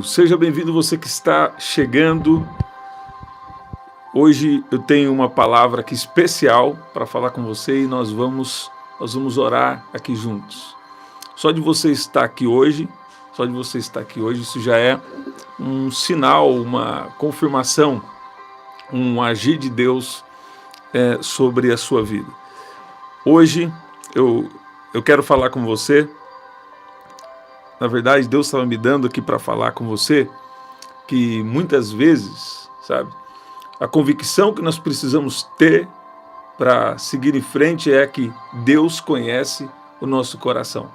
Seja bem-vindo você que está chegando. Hoje eu tenho uma palavra aqui especial para falar com você e nós vamos orar aqui juntos. Só de você estar aqui hoje, isso já é um sinal, uma confirmação, um agir de Deus sobre a sua vida. Hoje eu quero falar com você. Na verdade, Deus estava me dando aqui para falar com você que muitas vezes, sabe, a convicção que nós precisamos ter para seguir em frente é que Deus conhece o nosso coração.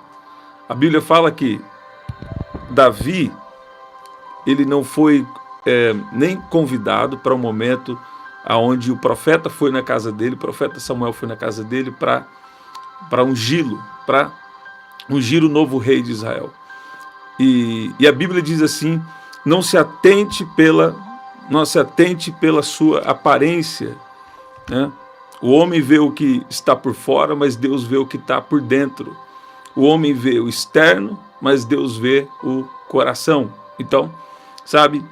A Bíblia fala que Davi, ele não foi nem convidado para um momento onde o profeta foi na casa dele, o profeta Samuel foi na casa dele para ungir o novo rei de Israel. E a Bíblia diz assim: não se atente pela sua aparência, né? O homem vê o que está por fora, mas Deus vê o que está por dentro. O homem vê o externo, mas Deus vê o coração. Então, sabe,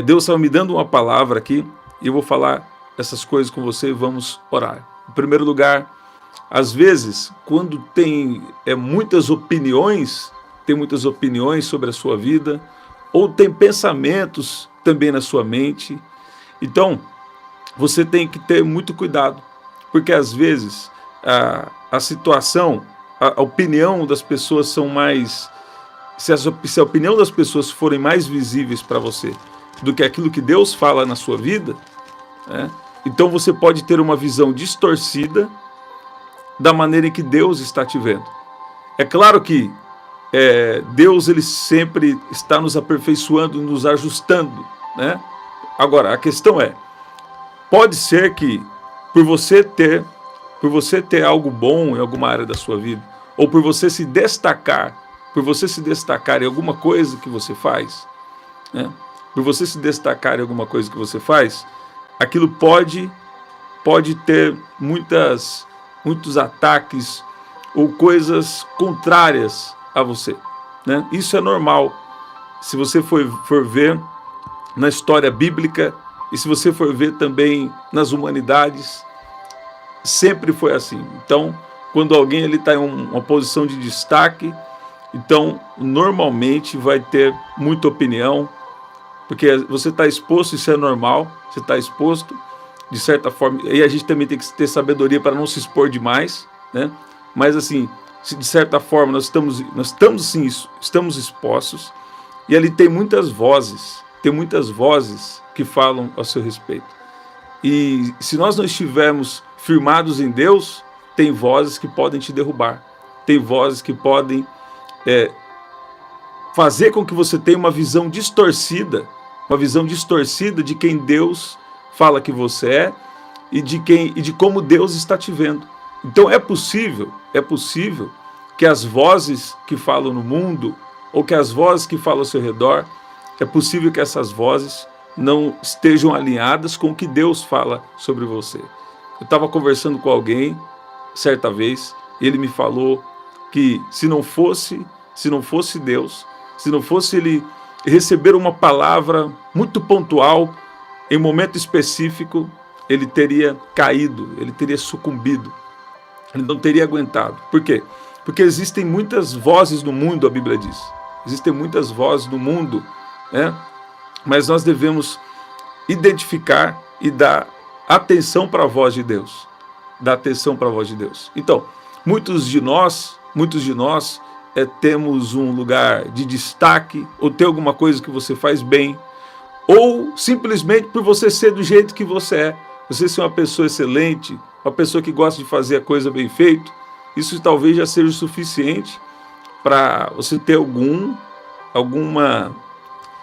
Deus estava me dando uma palavra aqui e eu vou falar essas coisas com você e vamos orar. Em primeiro lugar, às vezes, quando tem muitas opiniões sobre a sua vida, ou tem pensamentos também na sua mente, então você tem que ter muito cuidado, porque às vezes a situação, a opinião das pessoas são mais, se a opinião das pessoas forem mais visíveis para você do que aquilo que Deus fala na sua vida, né, então você pode ter uma visão distorcida da maneira em que Deus está te vendo. É claro que Deus, ele sempre está nos aperfeiçoando, nos ajustando, né? Agora, a questão pode ser que por você ter algo bom em alguma área da sua vida, ou por você se destacar em alguma coisa que você faz, né? Por você se destacar em alguma coisa que você faz, aquilo pode ter muitos ataques ou coisas contrárias a você, né? Isso é normal. Se você for ver na história bíblica e se você for ver também nas humanidades, sempre foi assim. Então, quando alguém está em uma posição de destaque, então normalmente vai ter muita opinião, porque você está exposto, isso é normal, você está exposto de certa forma, e a gente também tem que ter sabedoria para não se expor demais, né? Mas assim, de certa forma nós estamos expostos, e ali tem muitas vozes que falam a seu respeito. E se nós não estivermos firmados em Deus, tem vozes que podem te derrubar, tem vozes que podem fazer com que você tenha uma visão distorcida de quem Deus fala que você é e de como Deus está te vendo. Então é possível que as vozes que falam no mundo, ou que as vozes que falam ao seu redor, é possível que essas vozes não estejam alinhadas com o que Deus fala sobre você. Eu estava conversando com alguém certa vez, ele me falou que se não fosse Deus, se não fosse ele receber uma palavra muito pontual, em momento específico, ele teria caído, ele teria sucumbido. Ele não teria aguentado. Por quê? Porque existem muitas vozes no mundo, a Bíblia diz. Existem muitas vozes no mundo, né? Mas nós devemos identificar e dar atenção para a voz de Deus. Dar atenção para a voz de Deus. Então, muitos de nós temos um lugar de destaque, ou tem alguma coisa que você faz bem, ou simplesmente por você ser do jeito que você é. Você ser uma pessoa excelente, uma pessoa que gosta de fazer a coisa bem feita, isso talvez já seja o suficiente para você ter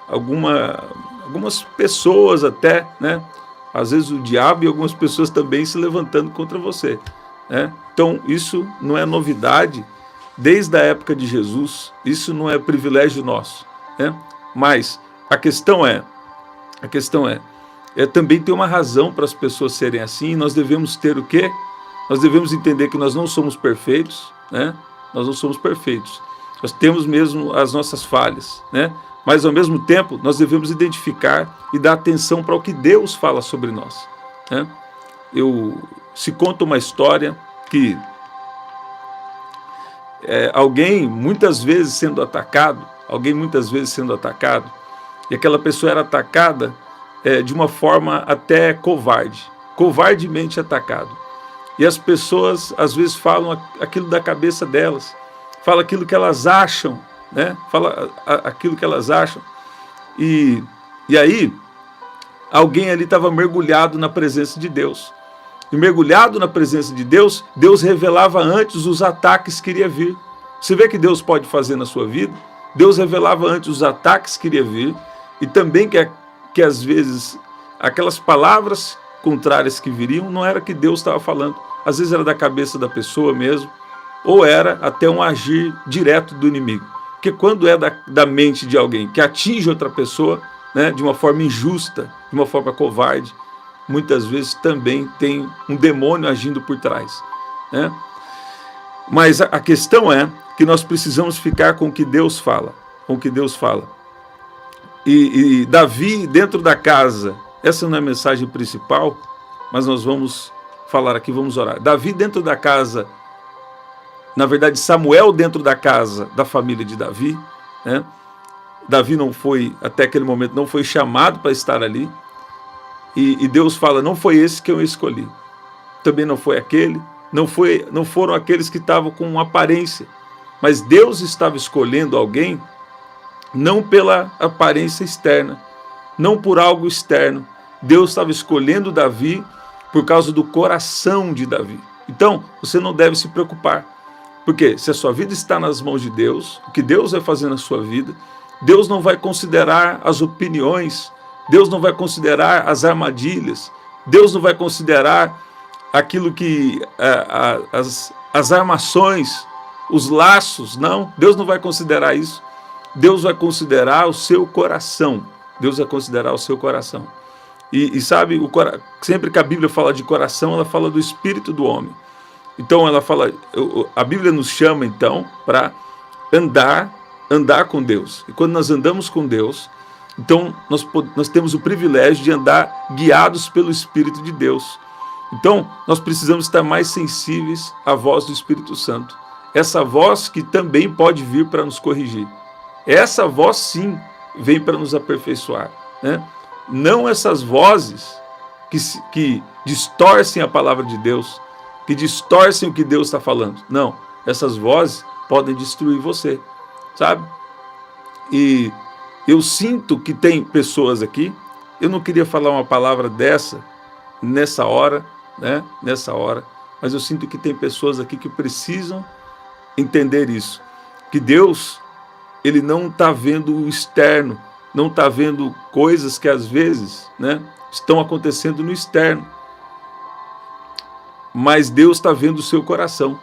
algumas pessoas até, né? Às vezes o diabo e algumas pessoas também se levantando contra você, né? Então isso não é novidade desde a época de Jesus, isso não é privilégio nosso, né? Mas a questão é também tem uma razão para as pessoas serem assim. Nós devemos ter o quê? Nós devemos entender que nós não somos perfeitos, né? Nós não somos perfeitos. Nós temos mesmo as nossas falhas, né? mas ao mesmo tempo nós devemos identificar e dar atenção para o que Deus fala sobre nós, né? Se conta uma história que alguém muitas vezes sendo atacado, e aquela pessoa era atacada de uma forma até covardemente atacado. E as pessoas às vezes falam aquilo da cabeça delas, falam aquilo que elas acham, né? Fala aquilo que elas acham. E aí alguém ali estava mergulhado na presença de Deus. E mergulhado na presença de Deus, Deus revelava antes os ataques que iria vir. Você vê que Deus pode fazer na sua vida? Deus revelava antes os ataques que iria vir, e também que às vezes aquelas palavras contrárias que viriam não era que Deus estava falando. Às vezes era da cabeça da pessoa mesmo, ou era até um agir direto do inimigo. Porque quando é da mente de alguém que atinge outra pessoa, né, de uma forma injusta, de uma forma covarde, muitas vezes também tem um demônio agindo por trás, né? Mas a questão é que nós precisamos ficar com o que Deus fala, E Davi dentro da casa, essa não é a mensagem principal, mas nós vamos falar aqui, vamos orar. Davi dentro da casa, na verdade Samuel dentro da casa da família de Davi, né? Davi não foi, até aquele momento, não foi chamado para estar ali, e Deus fala, não foi esse que eu escolhi, também não foi aquele, não foram aqueles que estavam com aparência, mas Deus estava escolhendo alguém não pela aparência externa, não por algo externo. Deus estava escolhendo Davi por causa do coração de Davi. Então, você não deve se preocupar, porque se a sua vida está nas mãos de Deus, o que Deus vai fazer na sua vida, Deus não vai considerar as opiniões, Deus não vai considerar as armadilhas, Deus não vai considerar aquilo que as armações, os laços, não, Deus não vai considerar isso. Deus vai considerar o seu coração. Deus vai considerar o seu coração. E sabe, sempre que a Bíblia fala de coração, ela fala do espírito do homem. Então ela fala, a Bíblia nos chama então para andar com Deus. E quando nós andamos com Deus, então nós temos o privilégio de andar guiados pelo Espírito de Deus. Então nós precisamos estar mais sensíveis à voz do Espírito Santo. Essa voz que também pode vir para nos corrigir. Essa voz sim vem para nos aperfeiçoar, né? Não essas vozes que distorcem a palavra de Deus, que distorcem o que Deus está falando. Não, essas vozes podem destruir você, sabe? E eu sinto que tem pessoas aqui, eu não queria falar uma palavra dessa, nessa hora, né? Mas eu sinto que tem pessoas aqui que precisam entender isso, que Deus, Ele não está vendo o externo, não está vendo coisas que às vezes, né, estão acontecendo no externo, mas Deus está vendo o seu coração.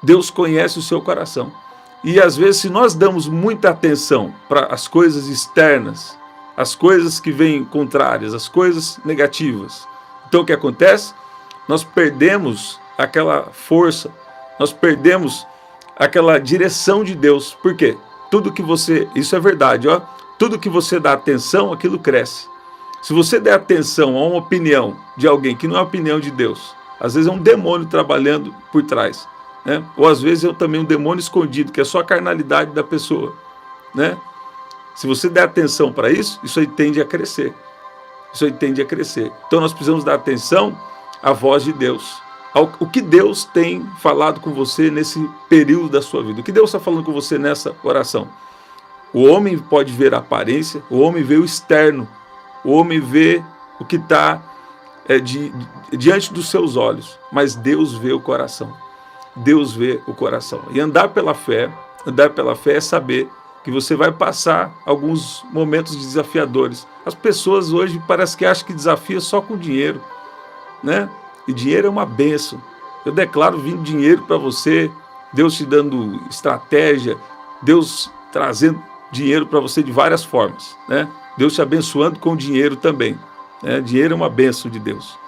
Deus conhece o seu coração. E às vezes, se nós damos muita atenção para as coisas externas, as coisas que vêm contrárias, as coisas negativas, então o que acontece? Nós perdemos aquela força, nós perdemos aquela direção de Deus. Por quê? Isso é verdade, ó, tudo que você dá atenção, aquilo cresce. Se você der atenção a uma opinião de alguém que não é a opinião de Deus, às vezes é um demônio trabalhando por trás, né? Ou às vezes é também um demônio escondido, que é só a carnalidade da pessoa, né? Se você der atenção para isso, isso aí tende a crescer. Então nós precisamos dar atenção à voz de Deus, o que Deus tem falado com você nesse período da sua vida, o que Deus está falando com você nessa oração. O homem pode ver a aparência, o homem vê o externo, o homem vê o que está diante dos seus olhos, mas Deus vê o coração. Deus vê o coração. E andar pela fé é saber que você vai passar alguns momentos desafiadores. As pessoas hoje parece que acham que desafia só com dinheiro, né? E dinheiro é uma bênção. Eu declaro vindo dinheiro para você, Deus te dando estratégia, Deus trazendo dinheiro para você de várias formas, né? Deus te abençoando com dinheiro também, né? Dinheiro é uma bênção de Deus.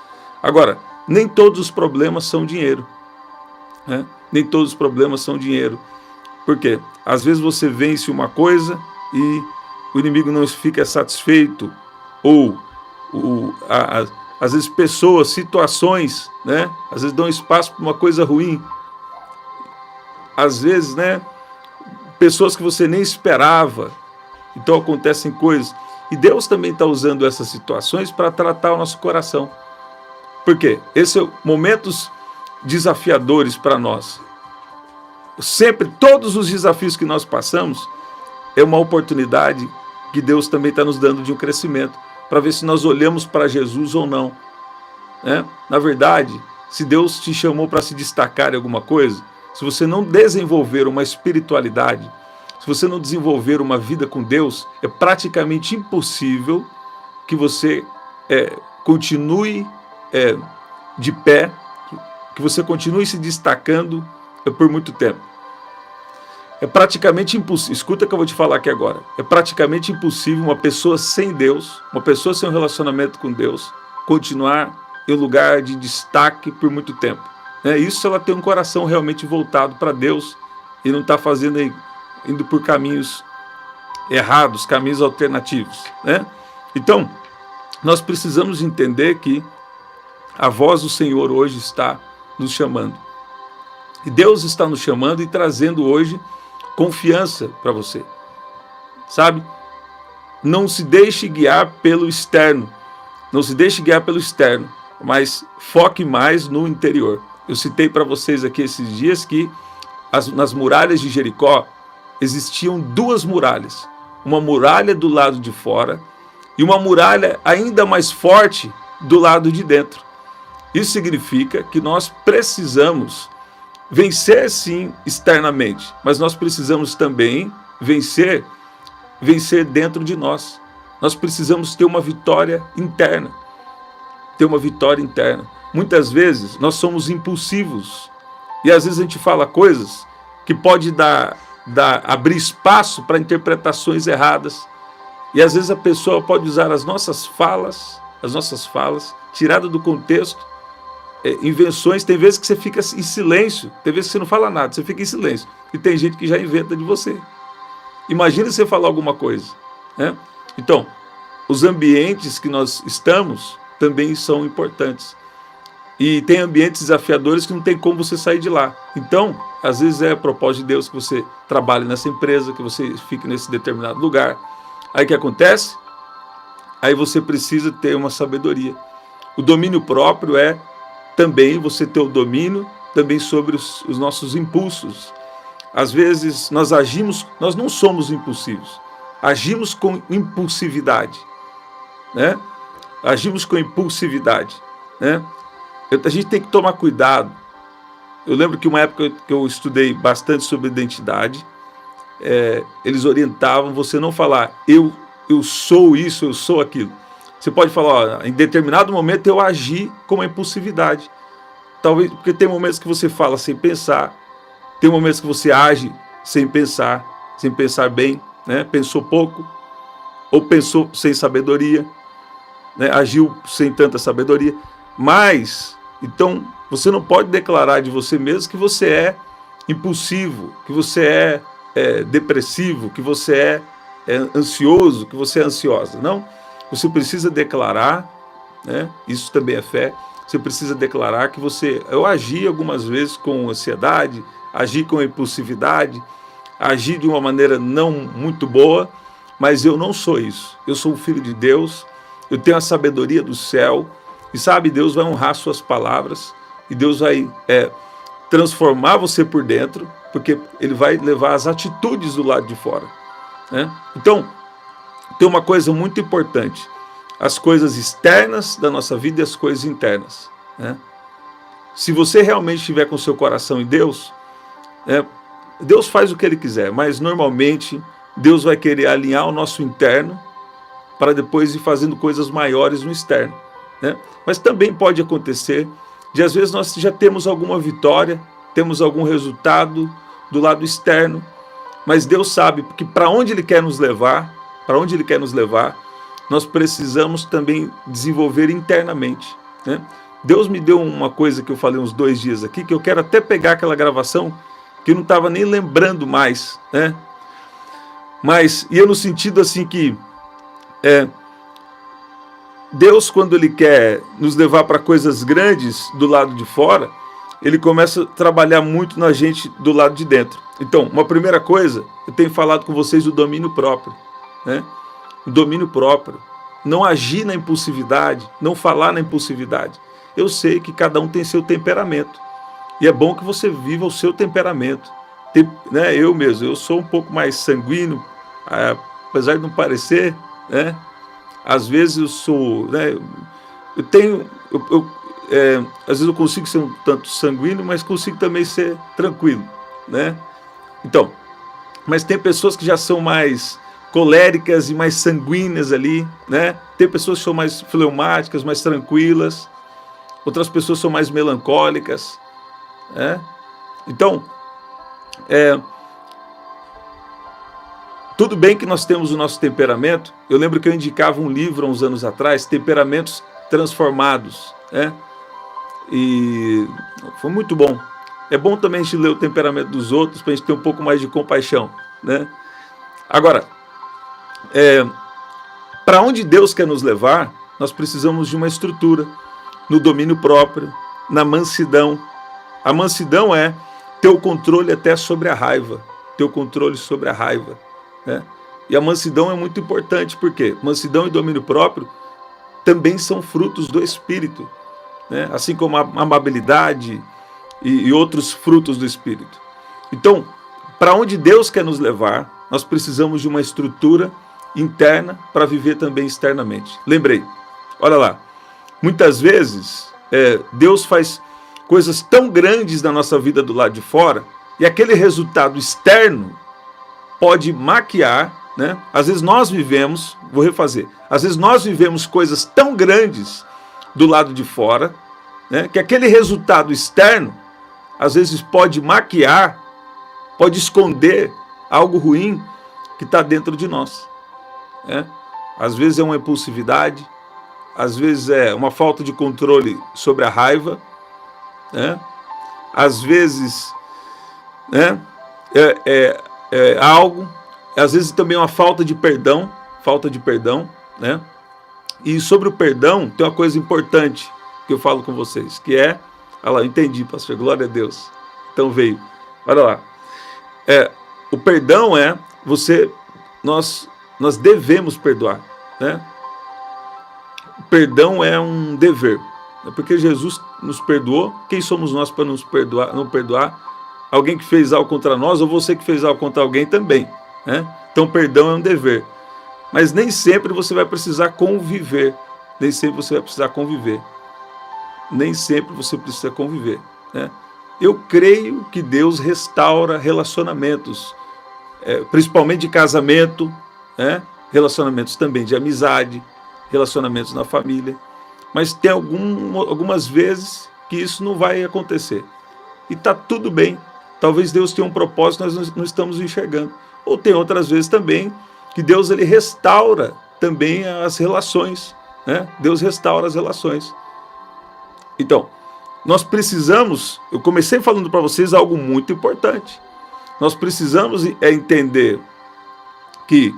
Agora, nem todos os problemas são dinheiro, né? Nem todos os problemas são dinheiro. Por quê? Às vezes você vence uma coisa o inimigo não fica satisfeito, ou às vezes pessoas, situações, né? Às vezes dão espaço para uma coisa ruim. Às vezes, né? Pessoas que você nem esperava. Então acontecem coisas. E Deus também está usando essas situações para tratar o nosso coração. Por quê? Esses são momentos desafiadores para nós. Sempre, todos os desafios que nós passamos, é uma oportunidade que Deus também está nos dando de um crescimento, para ver se nós olhamos para Jesus ou não. Né? Na verdade, se Deus te chamou para se destacar em alguma coisa, se você não desenvolver uma espiritualidade, se você não desenvolver uma vida com Deus, é praticamente impossível que você continue de pé, que você continue se destacando por muito tempo. É praticamente impossível, escuta o que eu vou te falar aqui agora, é praticamente impossível uma pessoa sem Deus, uma pessoa sem um relacionamento com Deus, continuar em um lugar de destaque por muito tempo. Isso se ela tem um coração realmente voltado para Deus e não está indo por caminhos errados, caminhos alternativos. Né? Então, nós precisamos entender que a voz do Senhor hoje está nos chamando. E Deus está nos chamando e trazendo hoje confiança para você. Sabe? Não se deixe guiar pelo externo. Não se deixe guiar pelo externo, mas foque mais no interior. Eu citei para vocês aqui esses dias que nas muralhas de Jericó existiam duas muralhas. Uma muralha do lado de fora e uma muralha ainda mais forte do lado de dentro. Isso significa que nós precisamos vencer sim externamente, mas nós precisamos também vencer dentro de nós. Nós precisamos ter uma vitória interna. Muitas vezes nós somos impulsivos e às vezes a gente fala coisas que pode abrir espaço para interpretações erradas. E às vezes a pessoa pode usar as nossas falas, tirada do contexto, invenções. Tem vezes que você fica em silêncio, tem vezes que você não fala nada, você fica em silêncio. E tem gente que já inventa de você. Imagina você falar alguma coisa. Né? Então, os ambientes que nós estamos também são importantes. E tem ambientes desafiadores que não tem como você sair de lá. Então, às vezes é propósito de Deus que você trabalhe nessa empresa, que você fique nesse determinado lugar. Aí o que acontece? Aí você precisa ter uma sabedoria. O domínio próprio é também você ter o domínio também sobre os nossos impulsos. Às vezes nós não somos impulsivos, agimos com impulsividade. Né? Agimos com impulsividade. Né? A gente tem que tomar cuidado. Eu lembro que uma época que eu estudei bastante sobre identidade, eles orientavam você não falar eu sou isso, eu sou aquilo. Você pode falar, ó, em determinado momento eu agi com uma impulsividade. Talvez porque tem momentos que você fala sem pensar, tem momentos que você age sem pensar bem, né? Pensou pouco, ou pensou sem sabedoria, né? Agiu sem tanta sabedoria. Mas, então, você não pode declarar de você mesmo que você é impulsivo, que você é depressivo, que você é ansioso, que você é ansiosa. Não. Você precisa declarar, né? Isso também é fé. Você precisa declarar que eu agi algumas vezes com ansiedade, agi com impulsividade, agi de uma maneira não muito boa, mas eu não sou isso. Eu sou um filho de Deus, eu tenho a sabedoria do céu, e sabe, Deus vai honrar suas palavras, e Deus vai transformar você por dentro, porque Ele vai levar as atitudes do lado de fora. Né? Então, tem uma coisa muito importante, as coisas externas da nossa vida e as coisas internas. Né? Se você realmente estiver com o seu coração em Deus, Deus faz o que Ele quiser, mas normalmente Deus vai querer alinhar o nosso interno para depois ir fazendo coisas maiores no externo. Né? Mas também pode acontecer de às vezes nós já temos alguma vitória, temos algum resultado do lado externo, mas Deus sabe porque para onde Ele quer nos levar, nós precisamos também desenvolver internamente. Né? Deus me deu uma coisa que eu falei uns 2 dias aqui, que eu quero até pegar aquela gravação que eu não estava nem lembrando mais. Né? Mas ia no sentido assim que Deus, quando Ele quer nos levar para coisas grandes do lado de fora, Ele começa a trabalhar muito na gente do lado de dentro. Então, uma primeira coisa, eu tenho falado com vocês do domínio próprio, né? O domínio próprio. Não agir na impulsividade, não falar na impulsividade. Eu sei que cada um tem seu temperamento. E é bom que você viva o seu temperamento. Né? Eu mesmo, eu sou um pouco mais sanguíneo, apesar de não parecer, né? Às vezes eu sou, né? Eu tenho, às vezes eu consigo ser um tanto sanguíneo, mas consigo também ser tranquilo, né? Então, mas tem pessoas que já são mais coléricas e mais sanguíneas ali, né? Tem pessoas que são mais fleumáticas, mais tranquilas, outras pessoas são mais melancólicas, né? Então, tudo bem que nós temos o nosso temperamento. Eu lembro que eu indicava um livro há uns anos atrás, Temperamentos Transformados, né? E foi muito bom. É bom também a gente ler o temperamento dos outros para a gente ter um pouco mais de compaixão, né? Agora, para onde Deus quer nos levar, nós precisamos de uma estrutura, no domínio próprio, na mansidão. A mansidão é ter o controle até sobre a raiva, ter o controle sobre a raiva, né? E a mansidão é muito importante, porque mansidão e domínio próprio também são frutos do Espírito, né? Assim como a amabilidade e outros frutos do Espírito. Então, para onde Deus quer nos levar, nós precisamos de uma estrutura interna para viver também externamente. Lembrei, olha lá, muitas vezes Deus faz coisas tão grandes na nossa vida do lado de fora, e aquele resultado externo pode maquiar, né? Às vezes nós vivemos, vou refazer, às vezes nós vivemos coisas tão grandes do lado de fora, né, que aquele resultado externo, às vezes pode maquiar, pode esconder algo ruim que está dentro de nós, né? Às vezes é uma impulsividade, às vezes é uma falta de controle sobre a raiva, né? Às vezes, né, algo, às vezes também uma falta de perdão, né? E sobre o perdão tem uma coisa importante que eu falo com vocês, que é, olha lá, entendi, pastor, glória a Deus, então veio, olha lá, o perdão nós devemos perdoar, né? O perdão é um dever, porque Jesus nos perdoou. Quem somos nós para não perdoar alguém que fez algo contra nós, ou você que fez algo contra alguém também, né? Então perdão é um dever, mas nem sempre você vai precisar conviver, nem sempre você precisa conviver, né? Eu creio que Deus restaura relacionamentos, principalmente de casamento, né? Relacionamentos também de amizade, relacionamentos na família, mas tem algumas vezes que isso não vai acontecer, e está tudo bem. Talvez Deus tenha um propósito que nós não estamos enxergando, ou tem outras vezes também que Deus ele restaura também as relações, né? Deus restaura as relações. Então, nós precisamos, eu comecei falando para vocês algo muito importante, nós precisamos entender que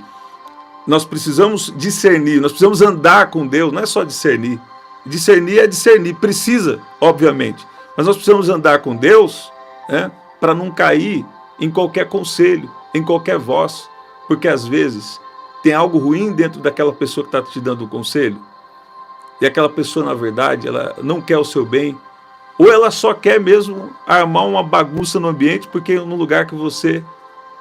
nós precisamos discernir, nós precisamos andar com Deus, não é só discernir. Discernir é discernir, precisa, obviamente. Mas nós precisamos andar com Deus, né, para não cair em qualquer conselho, em qualquer voz. Porque às vezes tem algo ruim dentro daquela pessoa que está te dando o conselho. E aquela pessoa, na verdade, ela não quer o seu bem. Ou ela só quer mesmo armar uma bagunça no ambiente, porque é no lugar que você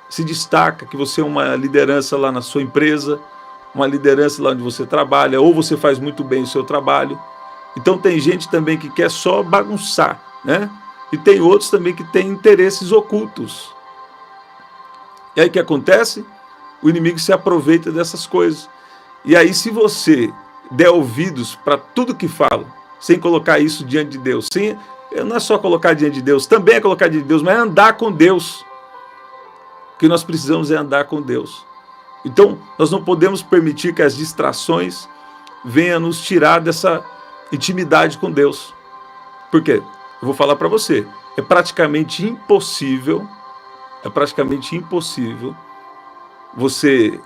se destaca, que você é uma liderança lá na sua empresa, uma liderança lá onde você trabalha, ou você faz muito bem o seu trabalho. Então tem gente também que quer só bagunçar, né? E tem outros também que têm interesses ocultos. E aí o que acontece? O inimigo se aproveita dessas coisas. E aí, se você der ouvidos para tudo que fala, sem colocar isso diante de Deus, não é só colocar diante de Deus, também é colocar diante de Deus, mas é andar com Deus. O que nós precisamos é andar com Deus. Então, nós não podemos permitir que as distrações venham nos tirar dessa intimidade com Deus. Por quê? Eu vou falar para você, é praticamente impossível você...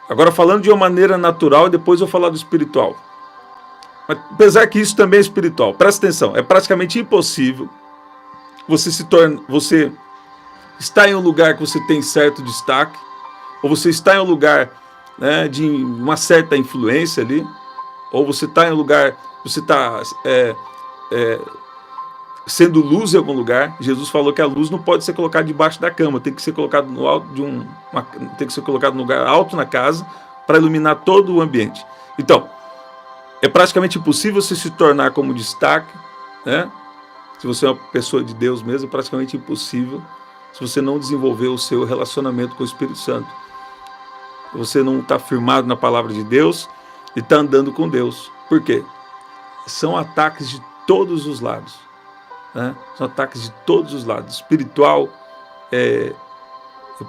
Agora falando de uma maneira natural, e depois eu vou falar do espiritual. Mas, apesar que isso também é espiritual, presta atenção, é praticamente impossível você está em um lugar que você tem certo destaque, ou você está em um lugar, né, de uma certa influência ali, ou você está em um lugar, você está sendo luz em algum lugar. Jesus falou que a luz não pode ser colocada debaixo da cama, tem que ser colocado no alto tem que ser colocado num lugar alto na casa para iluminar todo o ambiente. Então, é praticamente impossível você se tornar como destaque, né? Se você é uma pessoa de Deus mesmo, é praticamente impossível se você não desenvolver o seu relacionamento com o Espírito Santo. Você não está firmado na palavra de Deus e está andando com Deus. Por quê? São ataques de todos os lados, né? São ataques de todos os lados. Espiritual,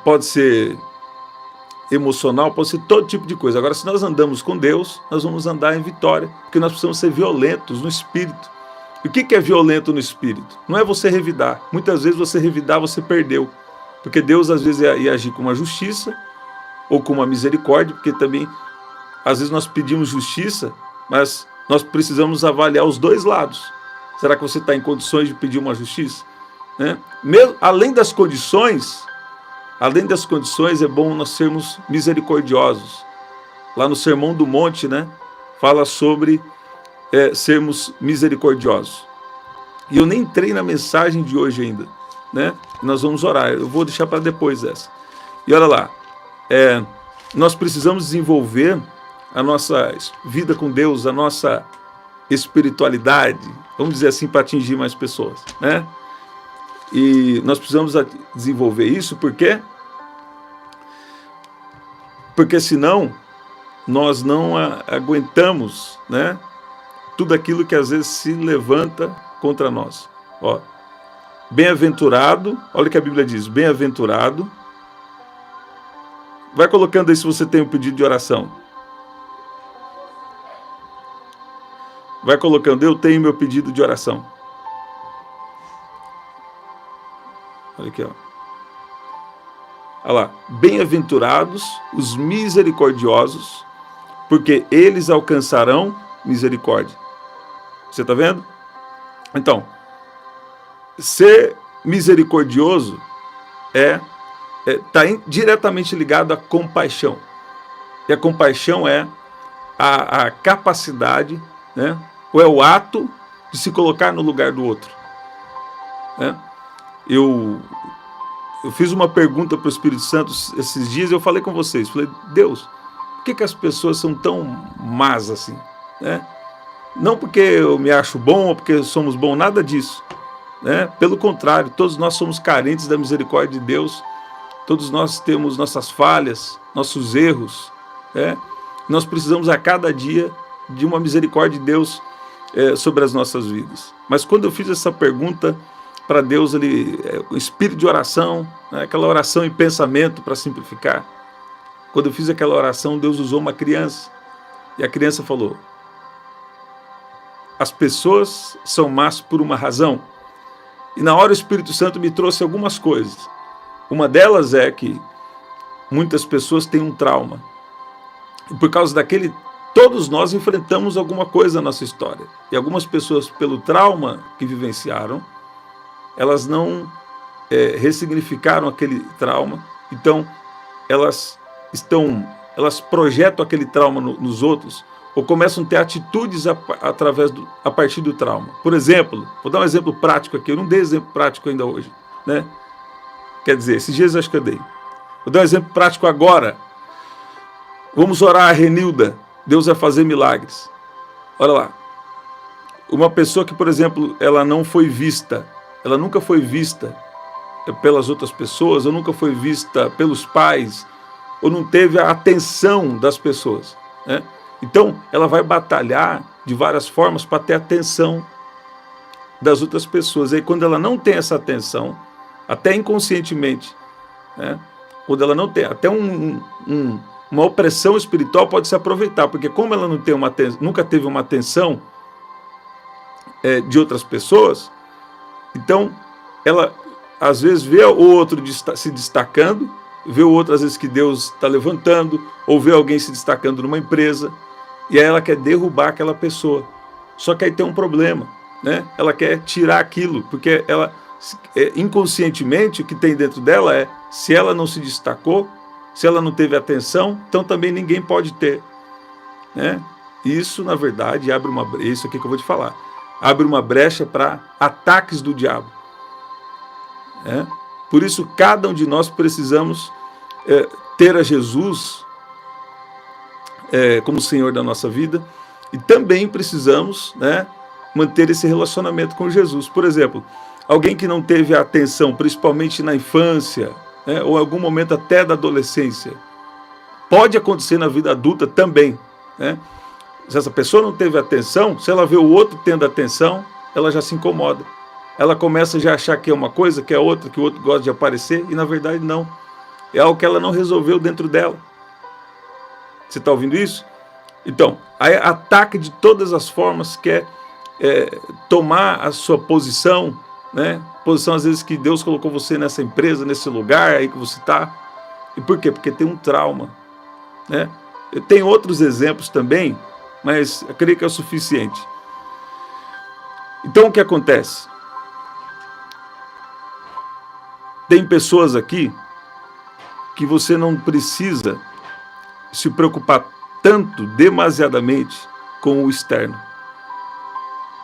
pode ser emocional, pode ser todo tipo de coisa. Agora, se nós andamos com Deus, nós vamos andar em vitória, porque nós precisamos ser violentos no espírito. E o que é violento no espírito? Não é você revidar. Muitas vezes você revidar, você perdeu. Porque Deus às vezes ia agir com uma justiça ou com uma misericórdia, porque também às vezes nós pedimos justiça, mas nós precisamos avaliar os dois lados. Será que você está em condições de pedir uma justiça? Né? Mesmo, além das condições, é bom nós sermos misericordiosos. Lá no Sermão do Monte, né, fala sobre sermos misericordiosos. E eu nem entrei na mensagem de hoje ainda, né? Nós vamos orar, eu vou deixar para depois essa. E olha lá, nós precisamos desenvolver a nossa vida com Deus, a nossa espiritualidade, vamos dizer assim, para atingir mais pessoas, né? E nós precisamos desenvolver isso, por quê? Porque senão nós não aguentamos, né, tudo aquilo que às vezes se levanta contra nós. Ó, bem-aventurado, olha o que a Bíblia diz, bem-aventurado. Vai colocando aí se você tem um pedido de oração. Vai colocando, eu tenho meu pedido de oração. Olha aqui, ó. Olha lá, bem-aventurados os misericordiosos, porque eles alcançarão misericórdia. Você está vendo? Então, ser misericordioso está diretamente ligado à compaixão. E a compaixão é a capacidade, né, ou é o ato de se colocar no lugar do outro, né? Eu fiz uma pergunta para o Espírito Santo esses dias, eu falei com vocês, falei, Deus, por que as pessoas são tão más assim, né? Não porque eu me acho bom ou porque somos bons, nada disso, né? Pelo contrário, todos nós somos carentes da misericórdia de Deus, todos nós temos nossas falhas, nossos erros, né? Nós precisamos a cada dia de uma misericórdia de Deus sobre as nossas vidas. Mas quando eu fiz essa pergunta para Deus, o espírito de oração, né, aquela oração em pensamento para simplificar, quando eu fiz aquela oração, Deus usou uma criança, e a criança falou, as pessoas são más por uma razão. E na hora o Espírito Santo me trouxe algumas coisas. Uma delas é que muitas pessoas têm um trauma. E por causa daquele, todos nós enfrentamos alguma coisa na nossa história. E algumas pessoas, pelo trauma que vivenciaram, elas não ressignificaram aquele trauma. Então, elas projetam aquele trauma nos outros, ou começam a ter atitudes a partir do trauma. Por exemplo, vou dar um exemplo prático aqui, eu não dei exemplo prático ainda hoje, né? Quer dizer, esses dias eu acho que eu dei. Vou dar um exemplo prático agora. Vamos orar a Renilda, Deus vai fazer milagres. Olha lá, uma pessoa que, por exemplo, ela não foi vista, ela nunca foi vista pelas outras pessoas, ou nunca foi vista pelos pais, ou não teve a atenção das pessoas, né? Então, ela vai batalhar de várias formas para ter a atenção das outras pessoas. E aí, quando ela não tem essa atenção, até inconscientemente, né? Quando ela não tem, até uma opressão espiritual pode se aproveitar, porque como ela não tem nunca teve uma atenção de outras pessoas, então ela às vezes vê o outro se destacando, vê o outro às vezes que Deus está levantando, ou vê alguém se destacando numa empresa, e aí ela quer derrubar aquela pessoa. Só que aí tem um problema, né? Ela quer tirar aquilo, porque ela, inconscientemente, o que tem dentro dela é, se ela não se destacou, se ela não teve atenção, então também ninguém pode ter, né? Isso, na verdade, abre uma brecha, isso aqui que eu vou te falar, abre uma brecha para ataques do diabo, né? Por isso, cada um de nós precisamos ter a Jesus como Senhor da nossa vida, e também precisamos, né, manter esse relacionamento com Jesus. Por exemplo, alguém que não teve a atenção, principalmente na infância, né, ou em algum momento até da adolescência, pode acontecer na vida adulta também, né? Se essa pessoa não teve atenção, se ela vê o outro tendo atenção, ela já se incomoda. Ela começa já a achar que é uma coisa, que é outra, que o outro gosta de aparecer, e na verdade não. É algo que ela não resolveu dentro dela. Você está ouvindo isso? Então, aí ataque de todas as formas, quer tomar a sua posição, né? Posição às vezes que Deus colocou você nessa empresa, nesse lugar aí que você está. E por quê? Porque tem um trauma, né? Eu tenho outros exemplos também, mas eu creio que é o suficiente. Então o que acontece? Tem pessoas aqui que você não precisa se preocupar tanto, demasiadamente, com o externo.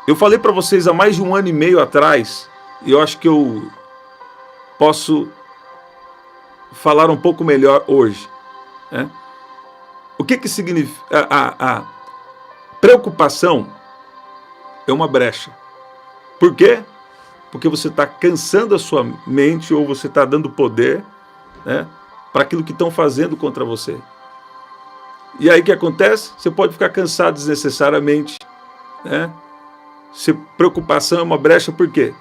Eu falei para vocês há mais de 1 ano e meio atrás, e eu acho que eu posso falar um pouco melhor hoje, né? O que significa? A preocupação é uma brecha. Por quê? Porque você está cansando a sua mente, ou você está dando poder, né, para aquilo que estão fazendo contra você. E aí o que acontece? Você pode ficar cansado desnecessariamente, né? Preocupação é uma brecha, por quê?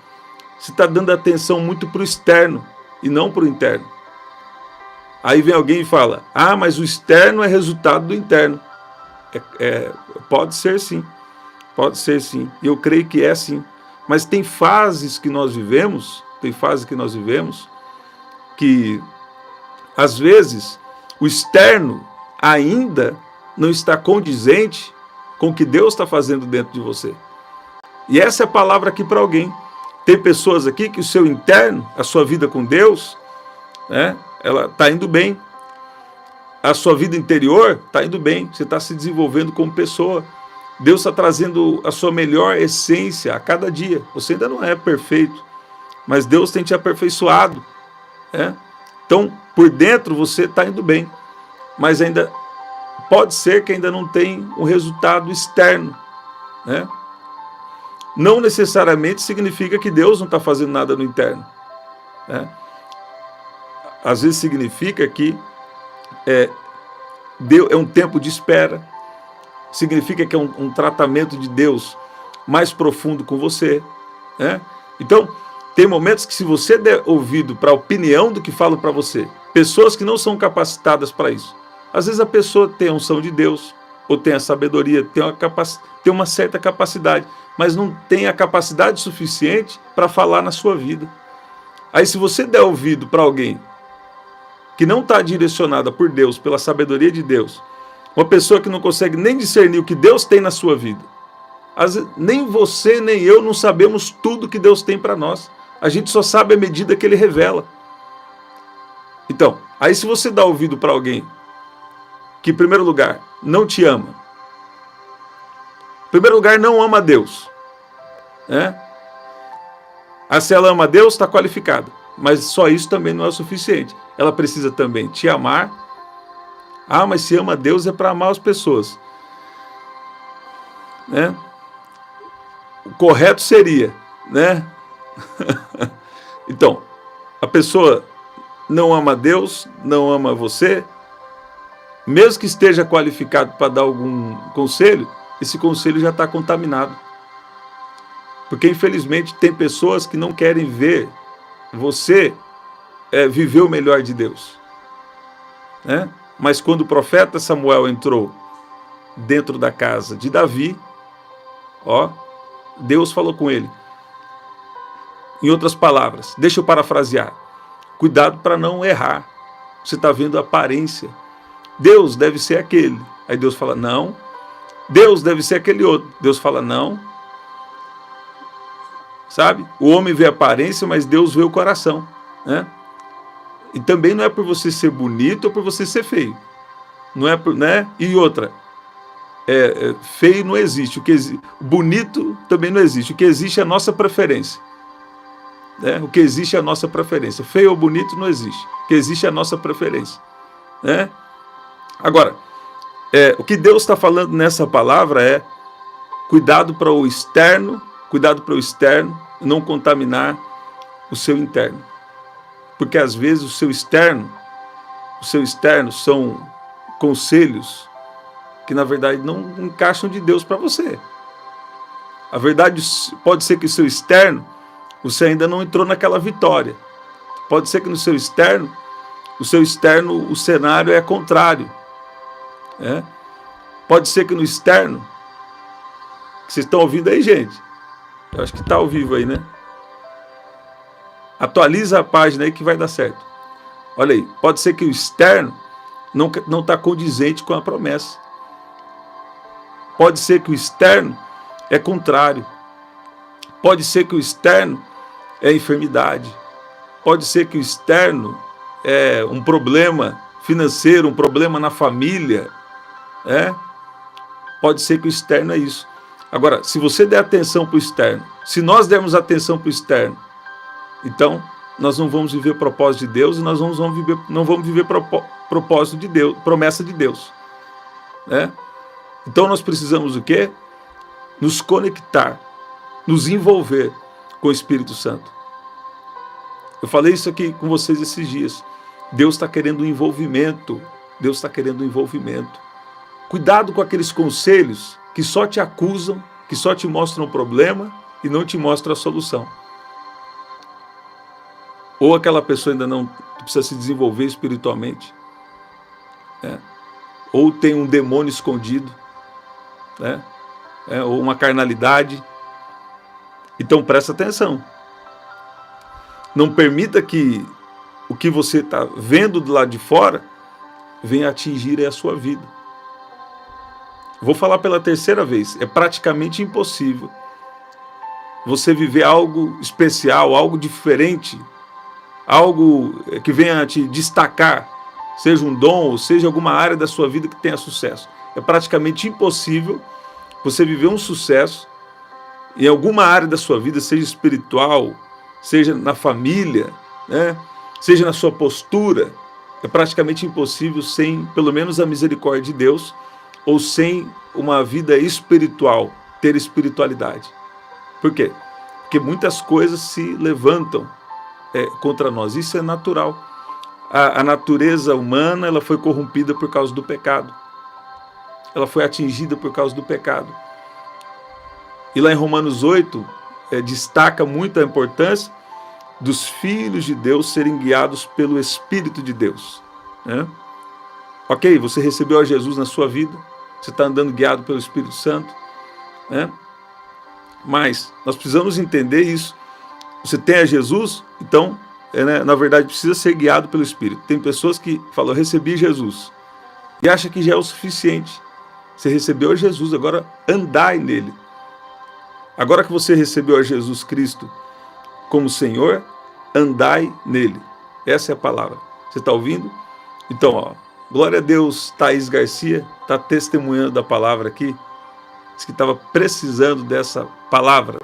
Você está dando atenção muito para o externo e não para o interno. Aí vem alguém e fala, ah, mas o externo é resultado do interno. Pode ser sim, e eu creio que é sim. Mas tem fases que nós vivemos, que às vezes o externo ainda não está condizente com o que Deus está fazendo dentro de você. E essa é a palavra aqui para alguém. Tem pessoas aqui que o seu interno, a sua vida com Deus, né, ela está indo bem. A sua vida interior está indo bem. Você está se desenvolvendo como pessoa. Deus está trazendo a sua melhor essência a cada dia. Você ainda não é perfeito, mas Deus tem te aperfeiçoado, né? Então, por dentro você está indo bem, mas ainda pode ser que ainda não tenha um resultado externo, né? Não necessariamente significa que Deus não está fazendo nada no interno, né? Às vezes significa que é um tempo de espera, significa que é um tratamento de Deus mais profundo com você, né? Então, tem momentos que se você der ouvido para a opinião do que falam para você, pessoas que não são capacitadas para isso, às vezes a pessoa tem a unção de Deus, ou tem a sabedoria, tem uma certa capacidade, mas não tem a capacidade suficiente para falar na sua vida. Aí se você der ouvido para alguém que não está direcionada por Deus, pela sabedoria de Deus, uma pessoa que não consegue nem discernir o que Deus tem na sua vida, às vezes, nem você nem eu não sabemos tudo que Deus tem para nós. A gente só sabe à medida que Ele revela. Então, aí se você dá ouvido para alguém que, em primeiro lugar, não te ama, em primeiro lugar, não ama a Deus, né? Aí, se ela ama a Deus, está qualificada. Mas só isso também não é o suficiente. Ela precisa também te amar. Ah, mas se ama a Deus é para amar as pessoas, né? O correto seria, né? Então, a pessoa não ama a Deus, não ama você, mesmo que esteja qualificado para dar algum conselho, esse conselho já está contaminado. Porque, infelizmente, tem pessoas que não querem ver você viver o melhor de Deus, né? Mas quando o profeta Samuel entrou dentro da casa de Davi, Deus falou com ele. Em outras palavras, deixa eu parafrasear, cuidado para não errar, Você está vendo a aparência. Deus deve ser aquele. Aí Deus fala, não. Deus deve ser aquele outro. Deus fala, não. Sabe? O homem vê a aparência, mas Deus vê o coração, né? E também não é por você ser bonito ou por você ser feio. Não é por, né? E outra, feio não existe. Bonito também não existe. O que existe é a nossa preferência. Né? O que existe é a nossa preferência. Feio ou bonito não existe. O que existe é a nossa preferência. Né? Agora, o que Deus está falando nessa palavra é cuidado para o externo, não contaminar o seu interno. Porque às vezes o seu externo são conselhos que na verdade não encaixam de Deus para você. A verdade pode ser que o seu externo, você ainda não entrou naquela vitória. Pode ser que no seu externo, o cenário é contrário. Pode ser que no externo, vocês estão ouvindo aí, gente? Eu acho que está ao vivo aí, né? Atualiza a página aí que vai dar certo. Olha aí, pode ser que o externo não está condizente com a promessa. Pode ser que o externo é contrário. Pode ser que o externo é enfermidade. Pode ser que o externo é um problema financeiro, um problema na família. Pode ser que o externo é isso. Agora, se você der atenção para o externo, se nós dermos atenção para o externo, então nós não vamos viver o propósito de Deus e nós não vamos viver propósito de Deus, promessa de Deus. Então nós precisamos o quê? Nos conectar, nos envolver com o Espírito Santo. Eu falei isso aqui com vocês esses dias. Deus está querendo um envolvimento. Deus está querendo um envolvimento. Cuidado com aqueles conselhos que só te acusam, que só te mostram o problema e não te mostram a solução. Ou aquela pessoa ainda não precisa se desenvolver espiritualmente. Ou tem um demônio escondido. Ou uma carnalidade. Então presta atenção. Não permita que o que você está vendo do lado de fora venha atingir a sua vida. Vou falar pela terceira vez. É praticamente impossível você viver algo especial, algo diferente, algo que venha te destacar, seja um dom ou seja alguma área da sua vida que tenha sucesso. É praticamente impossível você viver um sucesso em alguma área da sua vida, seja espiritual, seja na família, seja na sua postura. É praticamente impossível sem, pelo menos, a misericórdia de Deus, ou sem uma vida espiritual, ter espiritualidade. Por quê? Porque muitas coisas se levantam contra nós. Isso é natural. A natureza humana, ela foi corrompida por causa do pecado. Ela foi atingida por causa do pecado. E lá em Romanos 8, destaca muito a importância dos filhos de Deus serem guiados pelo Espírito de Deus. Ok, você recebeu a Jesus na sua vida, você está andando guiado pelo Espírito Santo, mas nós precisamos entender isso. Você tem a Jesus, então, na verdade, precisa ser guiado pelo Espírito. Tem pessoas que falam, eu recebi Jesus, e acha que já é o suficiente. Você recebeu a Jesus, agora andai nele. Agora que você recebeu a Jesus Cristo como Senhor, andai nele. Essa é a palavra. Você está ouvindo? Então, glória a Deus, Thaís Garcia está testemunhando da palavra aqui. Diz que estava precisando dessa palavra,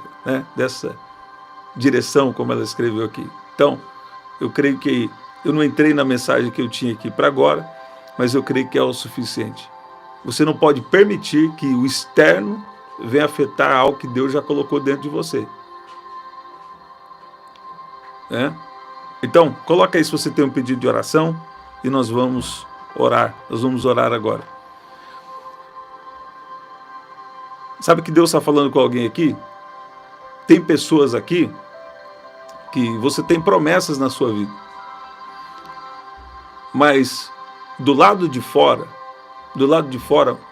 dessa direção, como ela escreveu aqui. Então, eu creio que eu não entrei na mensagem que eu tinha aqui para agora, mas eu creio que é o suficiente. Você não pode permitir que o externo venha afetar algo que Deus já colocou dentro de você. Então, coloca aí se você tem um pedido de oração e nós vamos orar. Nós vamos orar agora. Sabe que Deus está falando com alguém aqui? Tem pessoas aqui que você tem promessas na sua vida. Mas do lado de fora,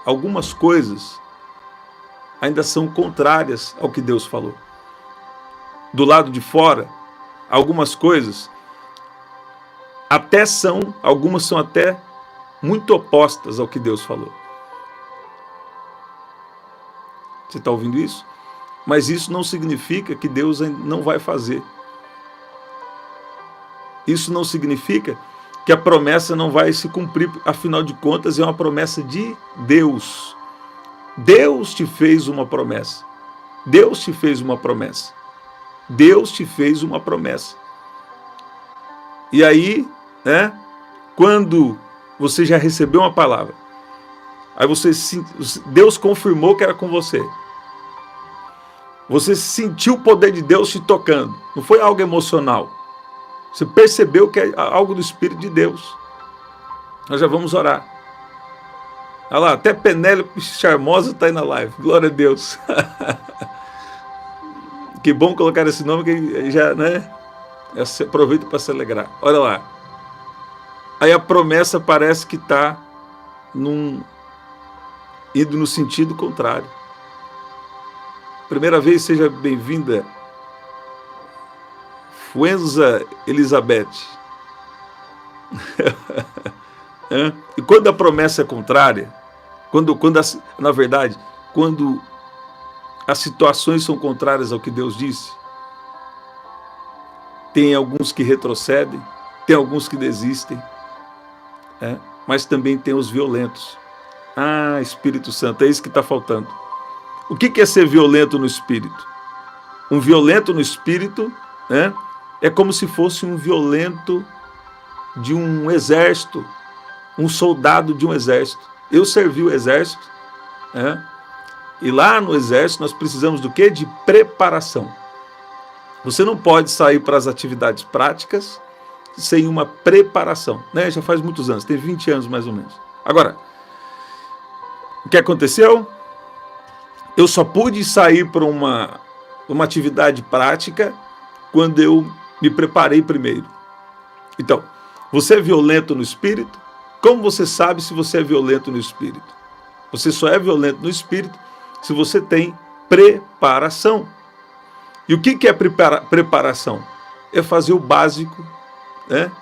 algumas coisas ainda são contrárias ao que Deus falou. Do lado de fora, algumas coisas algumas são até muito opostas ao que Deus falou. Você está ouvindo isso? Mas isso não significa que Deus não vai fazer. Isso não significa que a promessa não vai se cumprir, afinal de contas é uma promessa de Deus. Deus te fez uma promessa. Deus te fez uma promessa. Deus te fez uma promessa. E aí, né, quando você já recebeu uma palavra, aí Deus confirmou que era com você. Você sentiu o poder de Deus te tocando. Não foi algo emocional. Você percebeu que é algo do Espírito de Deus. Nós já vamos orar. Olha lá, até Penélope Charmosa está aí na live. Glória a Deus. Que bom colocar esse nome que já, né? Aproveita para se alegrar. Olha lá. Aí a promessa parece que está indo no sentido contrário. Primeira vez, seja bem-vinda, Fuenza Elizabeth. E quando a promessa é contrária, na verdade, quando as situações são contrárias ao que Deus disse, tem alguns que retrocedem, tem alguns que desistem, mas também tem os violentos. Ah, Espírito Santo, é isso que está faltando. O que é ser violento no espírito? Um violento no espírito, né, é como se fosse um violento de um exército, um soldado de um exército. Eu servi o exército, né, e lá no exército nós precisamos do quê? De preparação. Você não pode sair para as atividades práticas sem uma preparação, né? Já faz muitos anos, tem 20 anos mais ou menos. Agora, o que aconteceu? Eu só pude sair para uma atividade prática quando eu me preparei primeiro. Então, você é violento no espírito? Como você sabe se você é violento no espírito? Você só é violento no espírito se você tem preparação. E o que é preparação? É fazer o básico, né?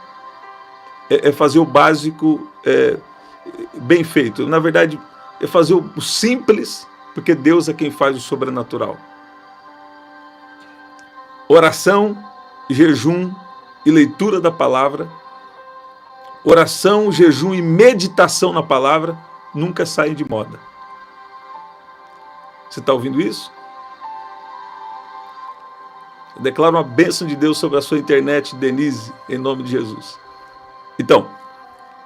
É fazer o básico bem feito. Na verdade, é fazer o simples, porque Deus é quem faz o sobrenatural. Oração, jejum e leitura da palavra. Oração, jejum e meditação na palavra nunca saem de moda. Você está ouvindo isso? Eu declaro uma bênção de Deus sobre a sua internet, Denise, em nome de Jesus. Então,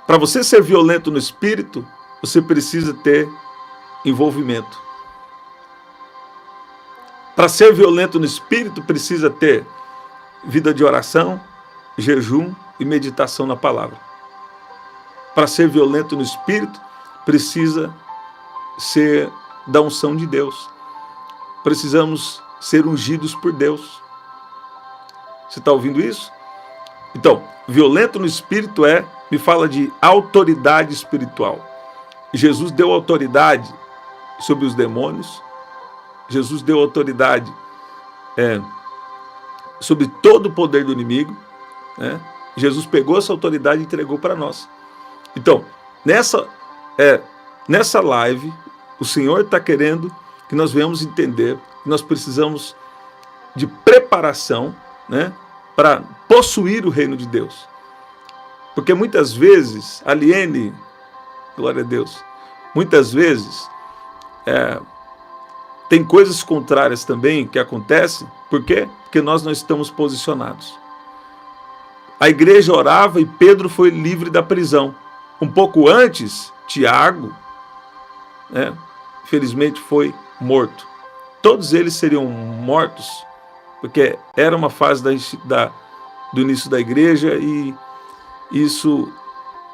para você ser violento no espírito, você precisa ter envolvimento. Para ser violento no espírito, precisa ter vida de oração, jejum e meditação na palavra. Para ser violento no espírito, precisa ser da unção de Deus. Precisamos ser ungidos por Deus. Você está ouvindo isso? Então, violento no espírito me fala de autoridade espiritual. Jesus deu autoridade sobre os demônios. Jesus deu autoridade sobre todo o poder do inimigo, né? Jesus pegou essa autoridade e entregou para nós. Então, nessa live, o Senhor está querendo que nós venhamos entender que nós precisamos de preparação, né, para possuir o reino de Deus. Porque muitas vezes, Aliene, glória a Deus, muitas vezes tem coisas contrárias também que acontecem. Por quê? Porque nós não estamos posicionados. A igreja orava e Pedro foi livre da prisão. Um pouco antes, Tiago, infelizmente, foi morto. Todos eles seriam mortos, porque era uma fase do início da igreja e isso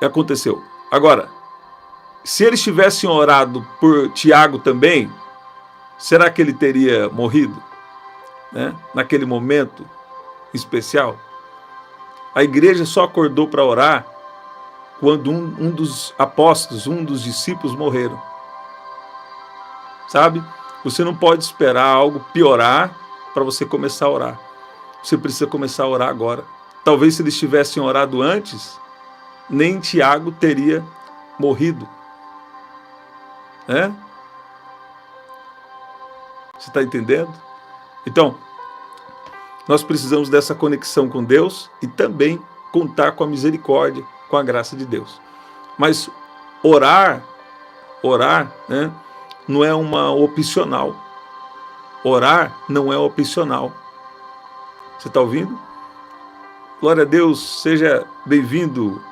aconteceu. Agora, se eles tivessem orado por Tiago também, será que ele teria morrido, né, naquele momento especial? A igreja só acordou para orar quando um dos apóstolos, um dos discípulos morreram. Sabe? Você não pode esperar algo piorar para você começar a orar. Você precisa começar a orar agora. talvez se eles tivessem orado antes, nem Tiago teria morrido. Você está entendendo? Então, nós precisamos dessa conexão com Deus e também contar com a misericórdia, com a graça de Deus. Mas orar, né, não é uma opcional. Orar não é opcional. Você está ouvindo? Glória a Deus, seja bem-vindo.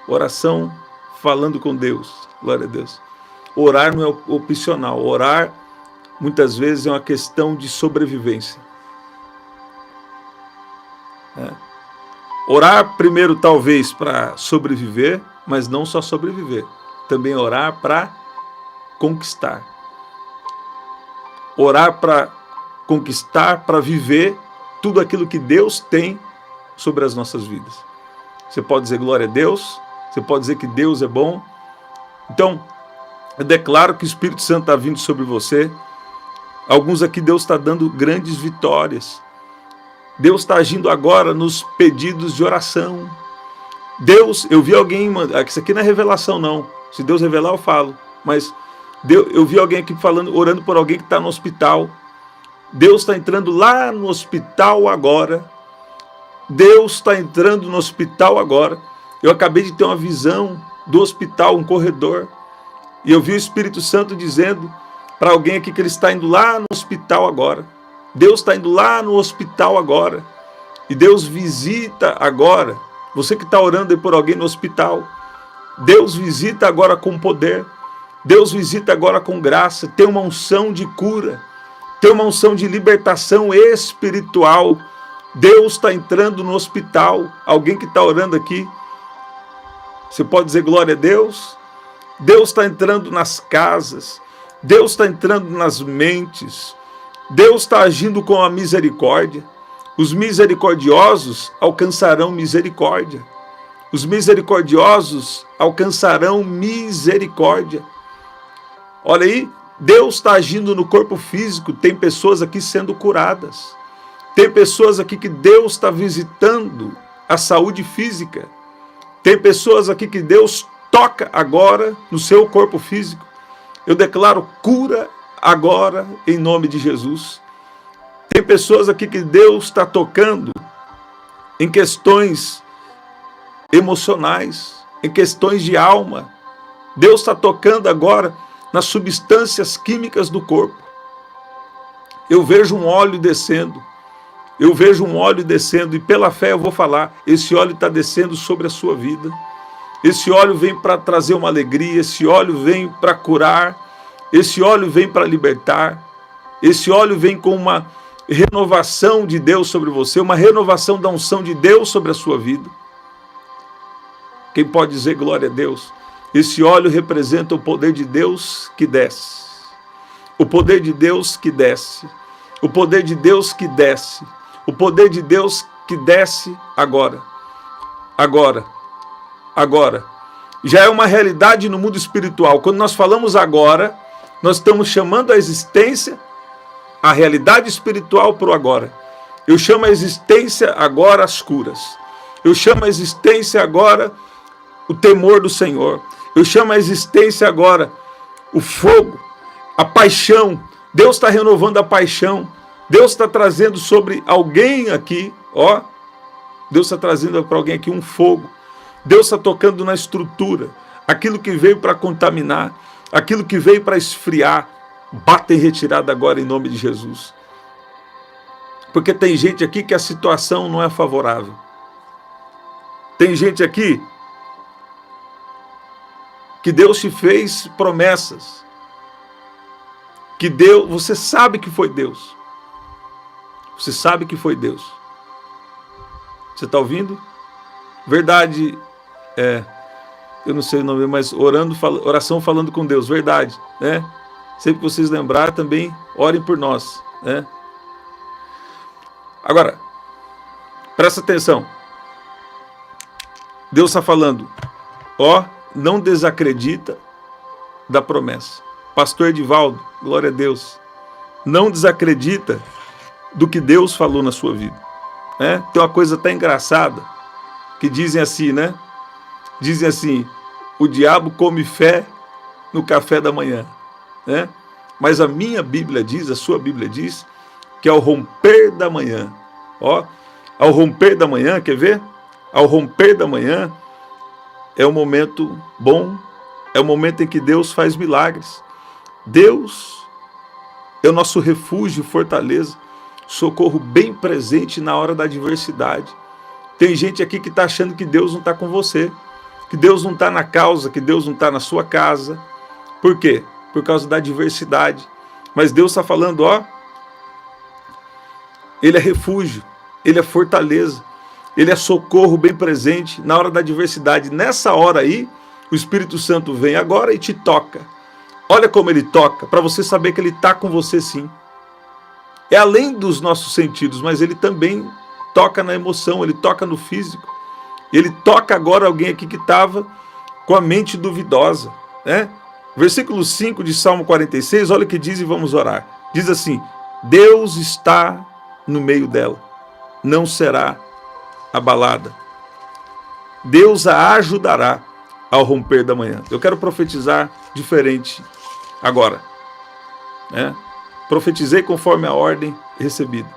Oração falando com Deus. Glória a Deus. Orar não é opcional. Orar, muitas vezes, é uma questão de sobrevivência. Orar primeiro, talvez, para sobreviver, mas não só sobreviver. Também orar para conquistar. Orar para conquistar, para viver tudo aquilo que Deus tem sobre as nossas vidas. Você pode dizer glória a Deus, você pode dizer que Deus é bom. Então, eu declaro que o Espírito Santo está vindo sobre você. Alguns aqui Deus está dando grandes vitórias. Deus está agindo agora nos pedidos de oração. Deus, eu vi alguém, isso aqui não é revelação não, se Deus revelar eu falo, mas eu vi alguém aqui falando, orando por alguém que está no hospital. Deus está entrando lá no hospital agora. Deus está entrando no hospital agora. Eu acabei de ter uma visão do hospital, um corredor, e eu vi o Espírito Santo dizendo para alguém aqui que ele está indo lá no hospital agora. Deus está indo lá no hospital agora. E Deus visita agora. Você que está orando aí por alguém no hospital, Deus visita agora com poder. Deus visita agora com graça. Tem uma unção de cura. Tem uma unção de libertação espiritual. Deus está entrando no hospital. Alguém que está orando aqui, você pode dizer glória a Deus? Deus está entrando nas casas. Deus está entrando nas mentes. Deus está agindo com a misericórdia. Os misericordiosos alcançarão misericórdia. Os misericordiosos alcançarão misericórdia. Olha aí, Deus está agindo no corpo físico. Tem pessoas aqui sendo curadas. Tem pessoas aqui que Deus está visitando a saúde física. Tem pessoas aqui que Deus toca agora no seu corpo físico. Eu declaro cura agora, em nome de Jesus. Tem pessoas aqui que Deus está tocando em questões emocionais, em questões de alma. Deus está tocando agora nas substâncias químicas do corpo. Eu vejo um óleo descendo. Eu vejo um óleo descendo e pela fé eu vou falar, esse óleo está descendo sobre a sua vida. Esse óleo vem para trazer uma alegria, esse óleo vem para curar. Esse óleo vem para libertar, esse óleo vem com uma renovação de Deus sobre você, uma renovação da unção de Deus sobre a sua vida. Quem pode dizer glória a Deus? Esse óleo representa o poder de Deus que desce. O poder de Deus que desce. O poder de Deus que desce. O poder de Deus que desce agora. Agora. Agora. Já é uma realidade no mundo espiritual. Quando nós falamos agora, nós estamos chamando a existência, a realidade espiritual para o agora. Eu chamo a existência agora as curas. Eu chamo a existência agora o temor do Senhor. Eu chamo a existência agora o fogo, a paixão. Deus está renovando a paixão. Deus está trazendo sobre alguém aqui, ó. Deus está trazendo para alguém aqui um fogo. Deus está tocando na estrutura. Aquilo que veio para contaminar. Aquilo que veio para esfriar, bata em retirada agora em nome de Jesus. Porque tem gente aqui que a situação não é favorável. Tem gente aqui que Deus te fez promessas. Que Deus, você sabe que foi Deus. Você sabe que foi Deus. Você está ouvindo? Verdade, eu não sei o nome, mas oração falando com Deus, verdade, né? Sempre que vocês lembrarem também, orem por nós, né? Agora, presta atenção. Deus está falando, ó, não desacredita da promessa. Pastor Edivaldo, glória a Deus. Não desacredita do que Deus falou na sua vida, né? Tem uma coisa até engraçada. que dizem assim, né? Dizem assim, o diabo come fé no café da manhã, né? Mas a minha Bíblia diz, a sua Bíblia diz, que ao romper da manhã, ó, ao romper da manhã, quer ver? Ao romper da manhã é um momento bom, é o momento em que Deus faz milagres. Deus é o nosso refúgio, fortaleza, socorro bem presente na hora da adversidade. Tem gente aqui que está achando que Deus não está com você, que Deus não está na causa, que Deus não está na sua casa. Por quê? Por causa da adversidade. Mas Deus está falando, ó, Ele é refúgio, Ele é fortaleza, Ele é socorro bem presente na hora da adversidade. Nessa hora aí, o Espírito Santo vem agora e te toca. Olha como Ele toca, para você saber que Ele está com você sim. É além dos nossos sentidos, mas Ele também toca na emoção, Ele toca no físico. Ele toca agora alguém aqui que estava com a mente duvidosa, né? Versículo 5 de Salmo 46, olha o que diz e vamos orar. Diz assim, Deus está no meio dela, não será abalada. Deus a ajudará ao romper da manhã. Eu quero profetizar diferente agora, né? Profetizei conforme a ordem recebida.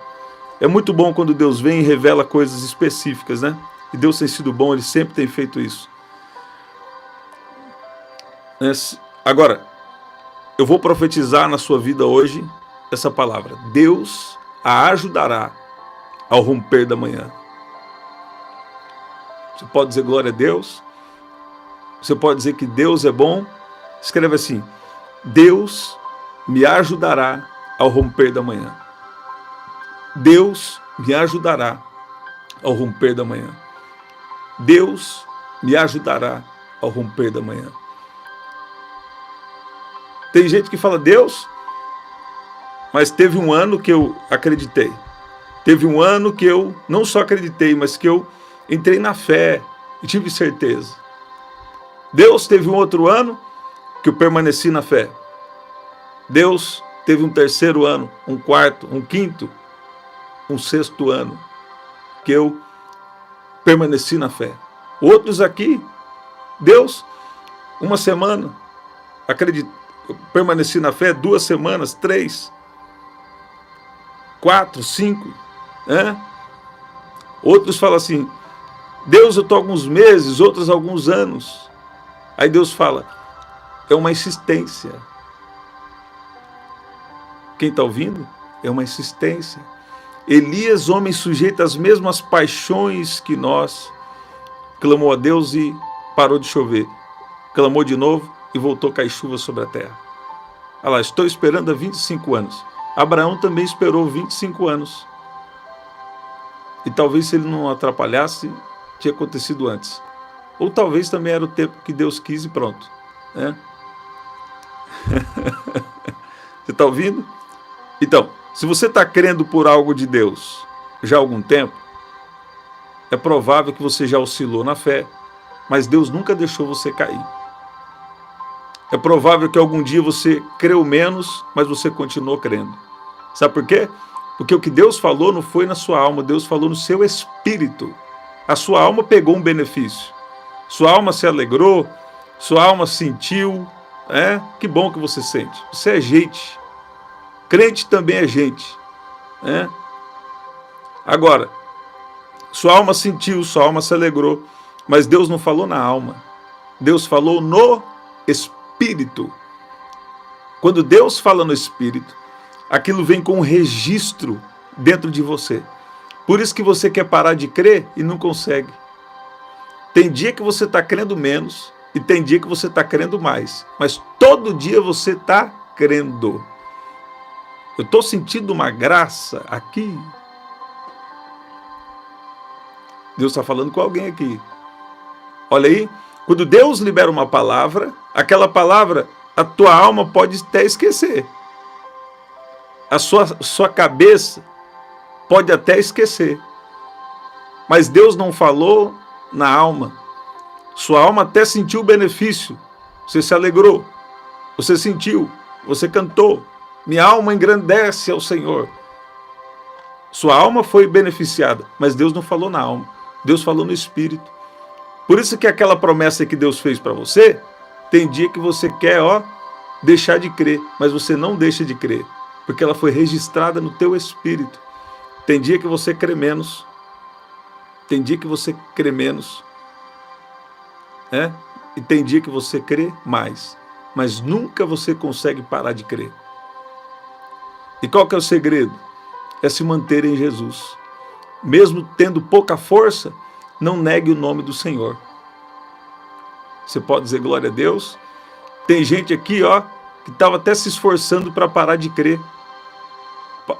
É muito bom quando Deus vem e revela coisas específicas, né? E Deus tem sido bom, Ele sempre tem feito isso. Agora, eu vou profetizar na sua vida hoje essa palavra. Deus a ajudará ao romper da manhã. Você pode dizer glória a Deus? Você pode dizer que Deus é bom? Escreve assim, Deus me ajudará ao romper da manhã. Deus me ajudará ao romper da manhã. Deus me ajudará ao romper da manhã. Tem gente que fala, Deus, mas teve um ano que eu acreditei. Teve um ano que eu não só acreditei, mas que eu entrei na fé e tive certeza. Deus teve um outro ano que eu permaneci na fé. Deus teve um terceiro ano, um quarto, um quinto, um sexto ano que eu permaneci na fé. Outros aqui, Deus, uma semana, permaneci na fé, 2 semanas, 3, 4, 5, né? Outros falam assim, Deus, eu estou alguns meses, outros alguns anos. Aí Deus fala, é uma insistência. Quem está ouvindo? É uma insistência. Elias, homem sujeito às mesmas paixões que nós, clamou a Deus e parou de chover. Clamou de novo e voltou a cair chuva sobre a terra. Olha lá, estou esperando há 25 anos. Abraão também esperou 25 anos. E talvez se ele não atrapalhasse, tinha acontecido antes. Ou talvez também era o tempo que Deus quis e pronto, né? Você está ouvindo? Então, se você está crendo por algo de Deus já há algum tempo, é provável que você já oscilou na fé, mas Deus nunca deixou você cair. É provável que algum dia você creu menos, mas você continuou crendo. Sabe por quê? Porque o que Deus falou não foi na sua alma, Deus falou no seu espírito. A sua alma pegou um benefício. Sua alma se alegrou, sua alma sentiu. Que bom que você sente. Você é gente. Crente também é gente. Agora, sua alma sentiu, sua alma se alegrou, mas Deus não falou na alma. Deus falou no espírito. Quando Deus fala no espírito, aquilo vem com um registro dentro de você. Por isso que você quer parar de crer e não consegue. Tem dia que você está crendo menos e tem dia que você está crendo mais. Mas todo dia você está crendo. Eu estou sentindo uma graça aqui. Deus está falando com alguém aqui. Olha aí, quando Deus libera uma palavra, aquela palavra, a tua alma pode até esquecer. A sua cabeça pode até esquecer. Mas Deus não falou na alma. Sua alma até sentiu o benefício. Você se alegrou. Você sentiu. Você cantou. Minha alma engrandece ao Senhor. Sua alma foi beneficiada, mas Deus não falou na alma. Deus falou no Espírito. Por isso que aquela promessa que Deus fez para você, tem dia que você quer, deixar de crer, mas você não deixa de crer, porque ela foi registrada no teu espírito. Tem dia que você crê menos, tem dia que você crê menos, e tem dia que você crê mais, mas nunca você consegue parar de crer. E qual que é o segredo? É se manter em Jesus. Mesmo tendo pouca força, não negue o nome do Senhor. Você pode dizer glória a Deus? Tem gente aqui, que estava até se esforçando para parar de crer,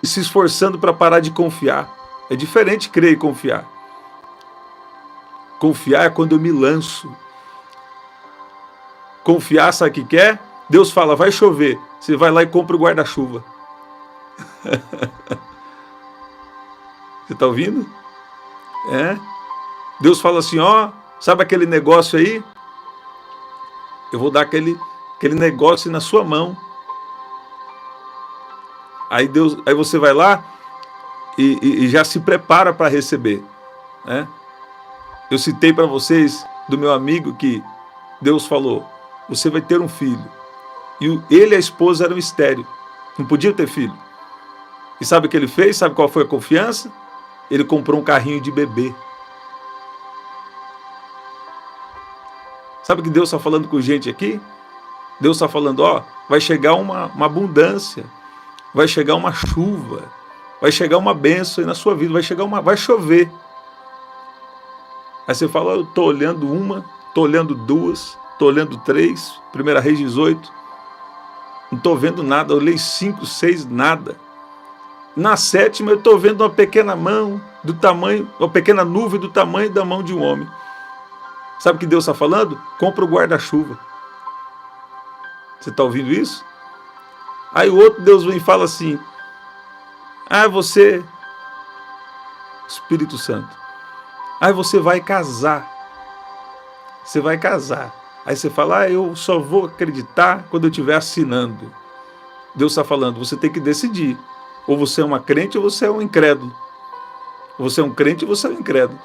se esforçando para parar de confiar. É diferente crer e confiar. Confiar é quando eu me lanço. Confiar, sabe o que é? Deus fala, vai chover. Você vai lá e compra o guarda-chuva. Você está ouvindo? Deus fala assim, sabe aquele negócio aí? Eu vou dar aquele negócio na sua mão. Aí você vai lá e já se prepara para receber. Eu citei para vocês do meu amigo que Deus falou, você vai ter um filho. E ele e a esposa eram estéril, não podia ter filho. E sabe o que ele fez? Sabe qual foi a confiança? Ele comprou um carrinho de bebê. Sabe o que Deus está falando com gente aqui? Deus está falando, vai chegar uma abundância, vai chegar uma chuva, vai chegar uma bênção aí na sua vida, vai chover. Aí você fala, eu estou olhando uma, estou olhando duas, estou olhando 3, 1 Reis 18, não estou vendo nada, eu olhei 5, 6, nada. Na 7ª eu estou vendo uma pequena uma pequena nuvem do tamanho da mão de um homem. Sabe o que Deus está falando? Compra o guarda-chuva. Você está ouvindo isso? Aí o outro Deus vem e fala assim, você, Espírito Santo, você vai casar. Você vai casar. Aí você fala, eu só vou acreditar quando eu estiver assinando. Deus está falando, você tem que decidir. Ou você é uma crente ou você é um incrédulo. Ou você é um crente ou você é um incrédulo.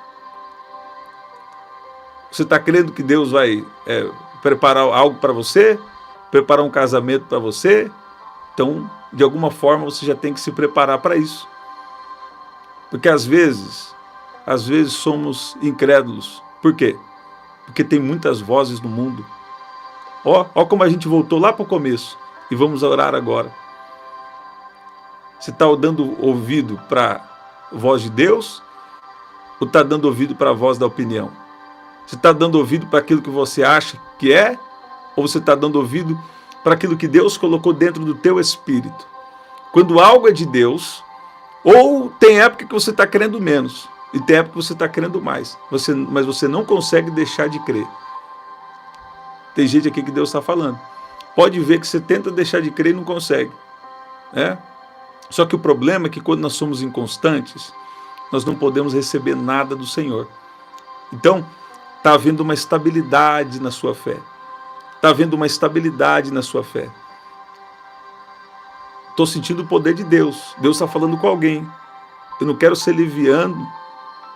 Você está crendo que Deus vai preparar algo para você? Preparar um casamento para você? Então, de alguma forma, você já tem que se preparar para isso. Porque às vezes somos incrédulos. Por quê? Porque tem muitas vozes no mundo. Ó como a gente voltou lá para o começo. E vamos orar agora. Você está dando ouvido para a voz de Deus? Ou está dando ouvido para a voz da opinião? Você está dando ouvido para aquilo que você acha que é? Ou você está dando ouvido para aquilo que Deus colocou dentro do teu espírito? Quando algo é de Deus, ou tem época que você está crendo menos, e tem época que você está crendo mais, mas você não consegue deixar de crer. Tem gente aqui que Deus está falando. Pode ver que você tenta deixar de crer e não consegue. Só que o problema é que quando nós somos inconstantes, nós não podemos receber nada do Senhor. Então, está havendo uma estabilidade na sua fé. Está havendo uma estabilidade na sua fé. Estou sentindo o poder de Deus. Deus está falando com alguém. Eu não quero ser liviano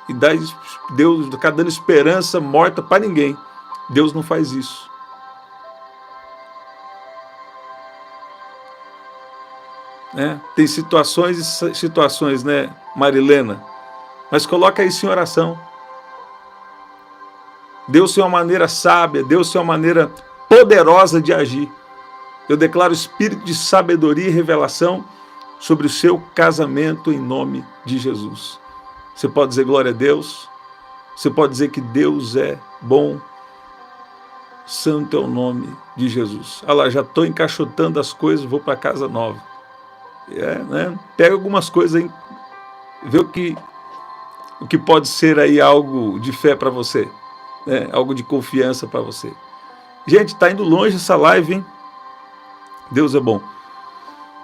e Deus ficar dando esperança morta para ninguém. Deus não faz isso. Tem situações e situações, Marilena? Mas coloca isso em oração. Deus tem uma maneira sábia, Deus tem uma maneira poderosa de agir. Eu declaro espírito de sabedoria e revelação sobre o seu casamento em nome de Jesus. Você pode dizer glória a Deus? Você pode dizer que Deus é bom? Santo é o nome de Jesus. Olha lá, já estou encaixotando as coisas, vou para casa nova. Pega algumas coisas aí, vê o que pode ser aí algo de fé para você, algo de confiança para você. Gente, está indo longe essa live, hein? Deus é bom.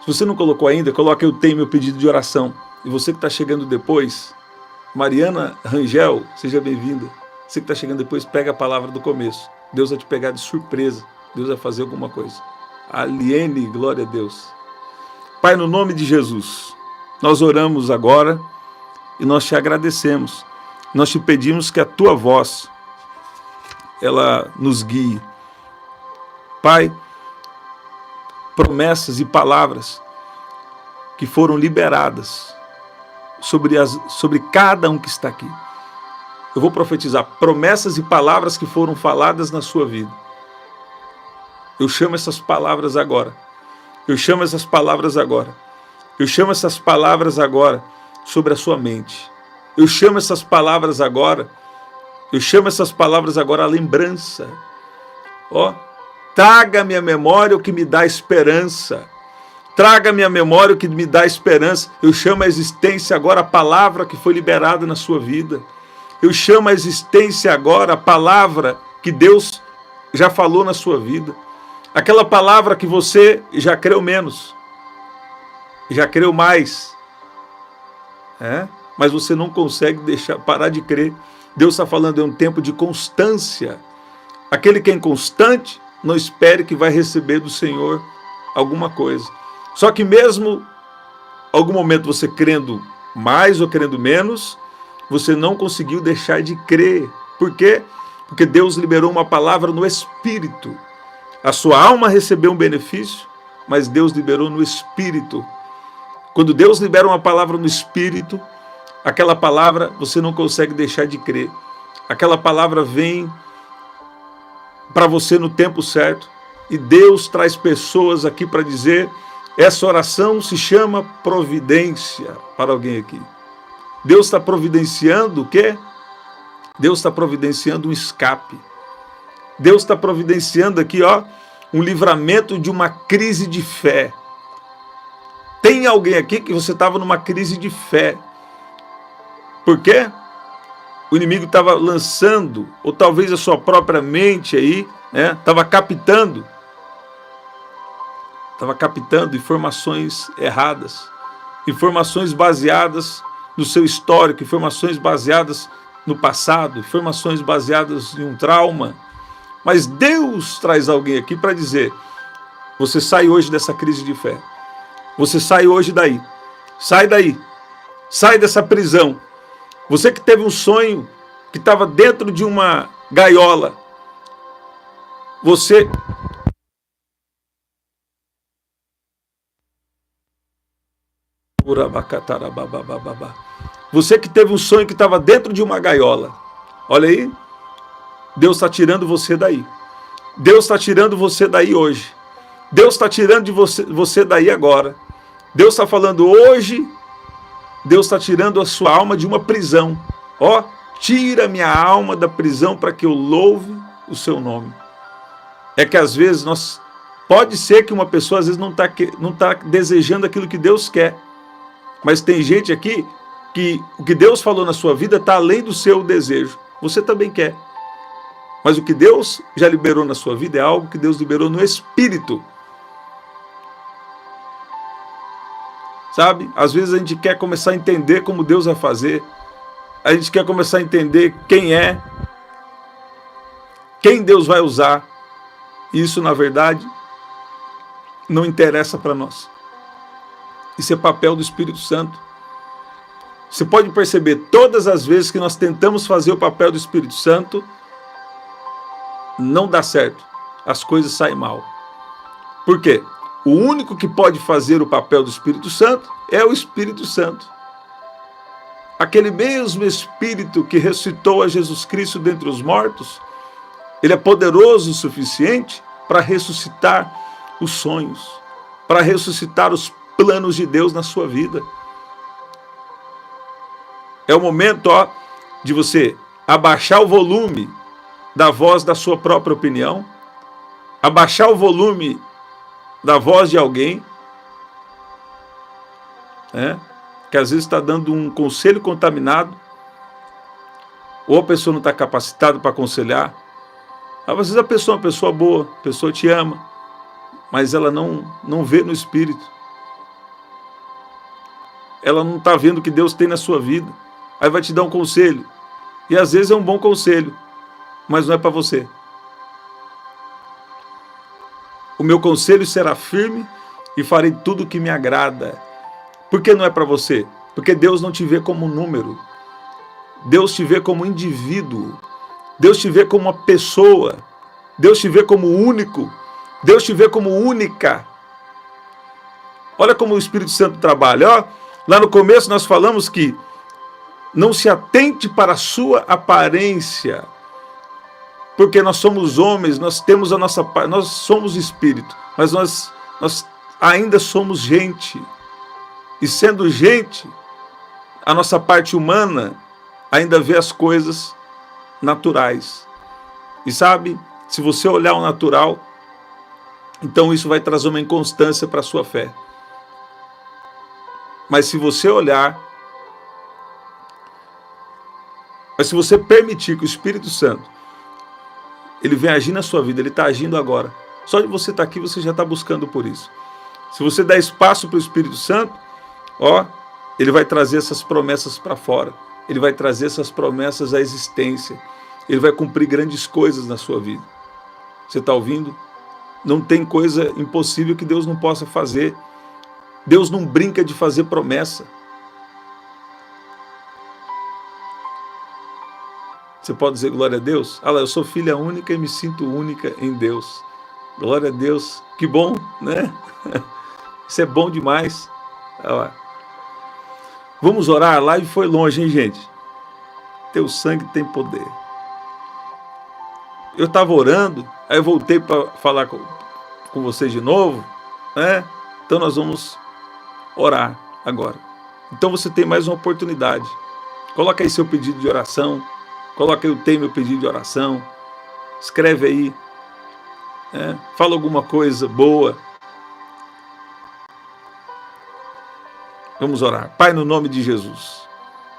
Se você não colocou ainda, coloca eu tenho meu pedido de oração. E você que está chegando depois, Mariana Rangel, seja bem-vinda. Você que está chegando depois, pega a palavra do começo. Deus vai te pegar de surpresa. Deus vai fazer alguma coisa. Aliene, glória a Deus. Pai, no nome de Jesus, nós oramos agora e nós te agradecemos. nós te pedimos que a tua voz, ela nos guie. Pai, promessas e palavras que foram liberadas sobre cada um que está aqui. Eu vou profetizar promessas e palavras que foram faladas na sua vida. Eu chamo essas palavras agora. Eu chamo essas palavras agora. Eu chamo essas palavras agora sobre a sua mente. Eu chamo essas palavras agora. Eu chamo essas palavras agora a lembrança. Ó, traga à minha memória o que me dá esperança. Traga à minha memória o que me dá esperança. Eu chamo a existência agora a palavra que foi liberada na sua vida. Eu chamo a existência agora a palavra que Deus já falou na sua vida. Aquela palavra que você já creu menos, já creu mais, mas você não consegue parar de crer. Deus está falando, é um tempo de constância. Aquele que é inconstante, não espere que vai receber do Senhor alguma coisa. Só que mesmo algum momento você crendo mais ou crendo menos, você não conseguiu deixar de crer. Por quê? Porque Deus liberou uma palavra no Espírito. A sua alma recebeu um benefício, mas Deus liberou no Espírito. Quando Deus libera uma palavra no Espírito, aquela palavra você não consegue deixar de crer. Aquela palavra vem para você no tempo certo. E Deus traz pessoas aqui para dizer, essa oração se chama providência para alguém aqui. Deus está providenciando o quê? Deus está providenciando um escape. Deus está providenciando aqui, ó, um livramento de uma crise de fé. Tem alguém aqui que você estava numa crise de fé. Por quê? O inimigo estava lançando, ou talvez a sua própria mente aí, estava captando informações erradas, informações baseadas no seu histórico, informações baseadas no passado, informações baseadas em um trauma. Mas Deus traz alguém aqui para dizer, você sai hoje dessa crise de fé. Você sai hoje daí. Sai daí. Sai dessa prisão. Você que teve um sonho que estava dentro de uma gaiola. Você... Você que teve um sonho que estava dentro de uma gaiola. Olha aí. Deus está tirando você daí. Deus está tirando você daí hoje. Deus está tirando de você daí agora. Deus está falando hoje, Deus está tirando a sua alma de uma prisão. Ó, tira minha alma da prisão para que eu louve o seu nome. É que às vezes pode ser que uma pessoa às vezes não tá desejando aquilo que Deus quer. Mas tem gente aqui que o que Deus falou na sua vida está além do seu desejo. Você também quer. Mas o que Deus já liberou na sua vida é algo que Deus liberou no Espírito. Sabe? Às vezes a gente quer começar a entender como Deus vai fazer. A gente quer começar a entender quem Deus vai usar. Isso, na verdade, não interessa para nós. Isso é papel do Espírito Santo. Você pode perceber, todas as vezes que nós tentamos fazer o papel do Espírito Santo, não dá certo. As coisas saem mal. Por quê? O único que pode fazer o papel do Espírito Santo é o Espírito Santo. Aquele mesmo Espírito que ressuscitou a Jesus Cristo dentre os mortos, ele é poderoso o suficiente para ressuscitar os sonhos, para ressuscitar os planos de Deus na sua vida. É o momento, ó, de você abaixar o volume da voz da sua própria opinião, abaixar o volume da voz de alguém, que às vezes está dando um conselho contaminado, ou a pessoa não está capacitada para aconselhar. Às vezes a pessoa é uma pessoa boa, a pessoa te ama, mas ela não vê no Espírito. Ela não está vendo o que Deus tem na sua vida. Aí vai te dar um conselho. E às vezes é um bom conselho, mas não é para você. O meu conselho será firme e farei tudo o que me agrada. Por que não é para você? Porque Deus não te vê como um número. Deus te vê como indivíduo. Deus te vê como uma pessoa. Deus te vê como único. Deus te vê como única. Olha como o Espírito Santo trabalha. Ó, lá no começo nós falamos que não se atente para a sua aparência, porque nós somos homens, nós temos a nossa parte, nós somos espírito, mas nós ainda somos gente. E sendo gente, a nossa parte humana ainda vê as coisas naturais. E sabe, se você olhar o natural, então isso vai trazer uma inconstância para a sua fé. Mas se você olhar, mas se você permitir que o Espírito Santo, ele venha agir na sua vida, ele está agindo agora. Só de você estar aqui, você já está buscando por isso. Se você der espaço para o Espírito Santo, ó, ele vai trazer essas promessas para fora. Ele vai trazer essas promessas à existência. Ele vai cumprir grandes coisas na sua vida. Você está ouvindo? Não tem coisa impossível que Deus não possa fazer. Deus não brinca de fazer promessa. Você pode dizer glória a Deus? Ah lá, eu sou filha única e me sinto única em Deus. Glória a Deus. Que bom, né? Isso é bom demais. Olha lá. Vamos orar? A live foi longe, hein, gente? Teu sangue tem poder. Eu estava orando, aí eu voltei para falar com vocês de novo, né? Então nós vamos orar agora. Então você tem mais uma oportunidade. Coloca aí seu pedido de oração. Coloca aí, eu tenho meu pedido de oração. Escreve aí. Fala alguma coisa boa. Vamos orar. Pai, no nome de Jesus,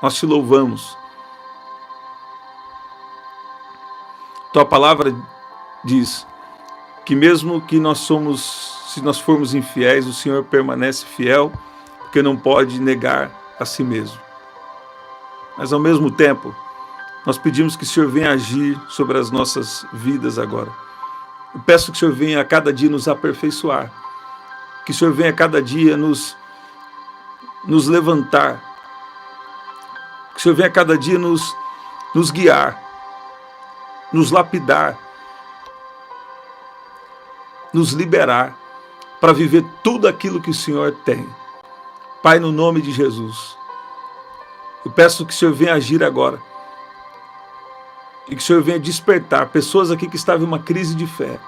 nós te louvamos. Tua palavra diz que mesmo que se nós formos infiéis, o Senhor permanece fiel, porque não pode negar a si mesmo. Mas ao mesmo tempo, nós pedimos que o Senhor venha agir sobre as nossas vidas agora. Eu peço que o Senhor venha a cada dia nos aperfeiçoar, que o Senhor venha a cada dia nos levantar, que o Senhor venha a cada dia nos guiar, nos lapidar, nos liberar para viver tudo aquilo que o Senhor tem. Pai, no nome de Jesus, eu peço que o Senhor venha agir agora e que o Senhor venha despertar pessoas aqui que estavam em uma crise de fé.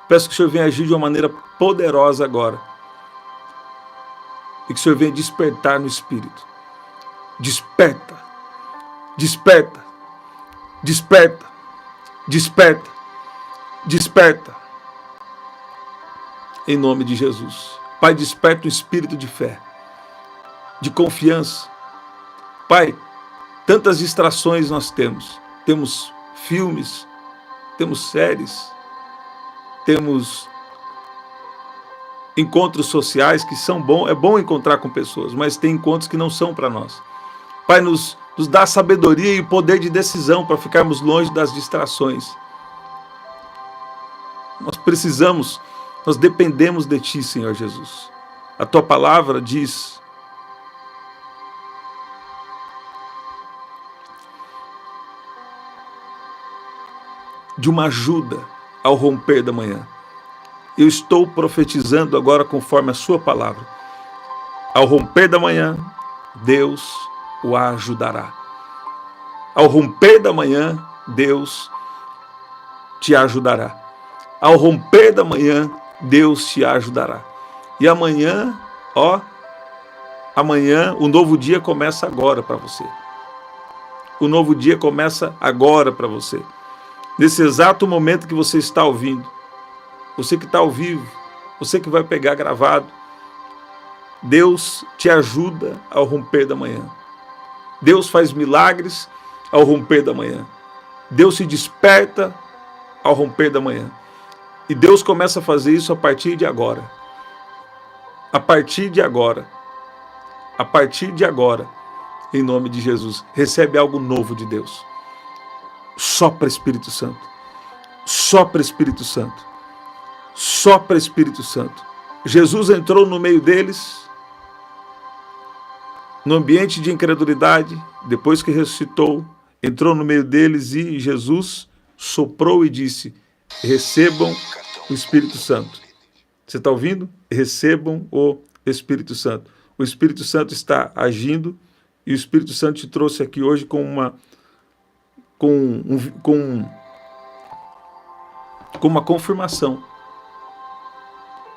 Peço que o Senhor venha agir de uma maneira poderosa agora e que o Senhor venha despertar no Espírito. Desperta, desperta, desperta, desperta, desperta. Em nome de Jesus. Pai, desperta o espírito de fé, de confiança. Pai, tantas distrações nós temos. Temos filmes, temos séries, temos encontros sociais que são bons. É bom encontrar com pessoas, mas tem encontros que não são para nós. Pai, nos dá sabedoria e poder de decisão para ficarmos longe das distrações. Nós dependemos de Ti, Senhor Jesus. A Tua palavra diz de uma ajuda ao romper da manhã. Eu estou profetizando agora conforme a Sua palavra. Ao romper da manhã, Deus o ajudará. Ao romper da manhã, Deus te ajudará. Ao romper da manhã, Deus te ajudará. E amanhã, amanhã, o novo dia começa agora para você. O novo dia começa agora para você. Nesse exato momento que você está ouvindo, você que está ao vivo, você que vai pegar gravado, Deus te ajuda ao romper da manhã. Deus faz milagres ao romper da manhã. Deus se desperta ao romper da manhã. E Deus começa a fazer isso a partir de agora. A partir de agora. A partir de agora. Em nome de Jesus. Recebe algo novo de Deus. Sopra Espírito Santo. Sopra Espírito Santo. Sopra Espírito Santo. Jesus entrou no meio deles no ambiente de incredulidade, depois que ressuscitou, entrou no meio deles e Jesus soprou e disse: recebam o Espírito Santo. Você está ouvindo? Recebam o Espírito Santo. O Espírito Santo está agindo e o Espírito Santo te trouxe aqui hoje com uma confirmação,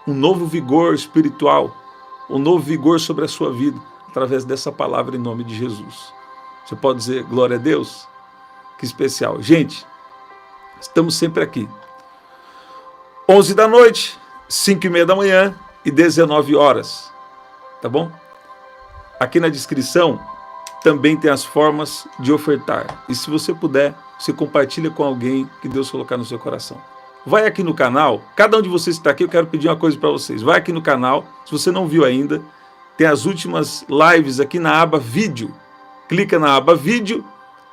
um novo vigor espiritual, um novo vigor sobre a sua vida, através dessa palavra em nome de Jesus. Você pode dizer glória a Deus? Que especial. Gente, estamos sempre aqui. 11 da noite, 5:30 da manhã e 19 horas. Tá bom? Aqui na descrição também tem as formas de ofertar. E se você puder, você compartilha com alguém que Deus colocar no seu coração. Vai aqui no canal, cada um de vocês que está aqui, eu quero pedir uma coisa para vocês. Vai aqui no canal, se você não viu ainda, tem as últimas lives aqui na aba vídeo. Clica na aba vídeo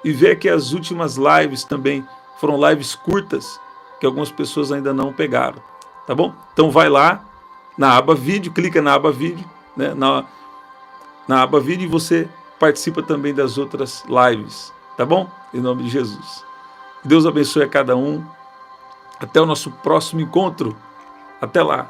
e vê que as últimas lives também foram lives curtas, que algumas pessoas ainda não pegaram. Tá bom? Então vai lá na aba vídeo, clica na aba vídeo, né? Na aba vídeo, e você participa também das outras lives. Tá bom? Em nome de Jesus. Deus abençoe a cada um. Até o nosso próximo encontro. Até lá.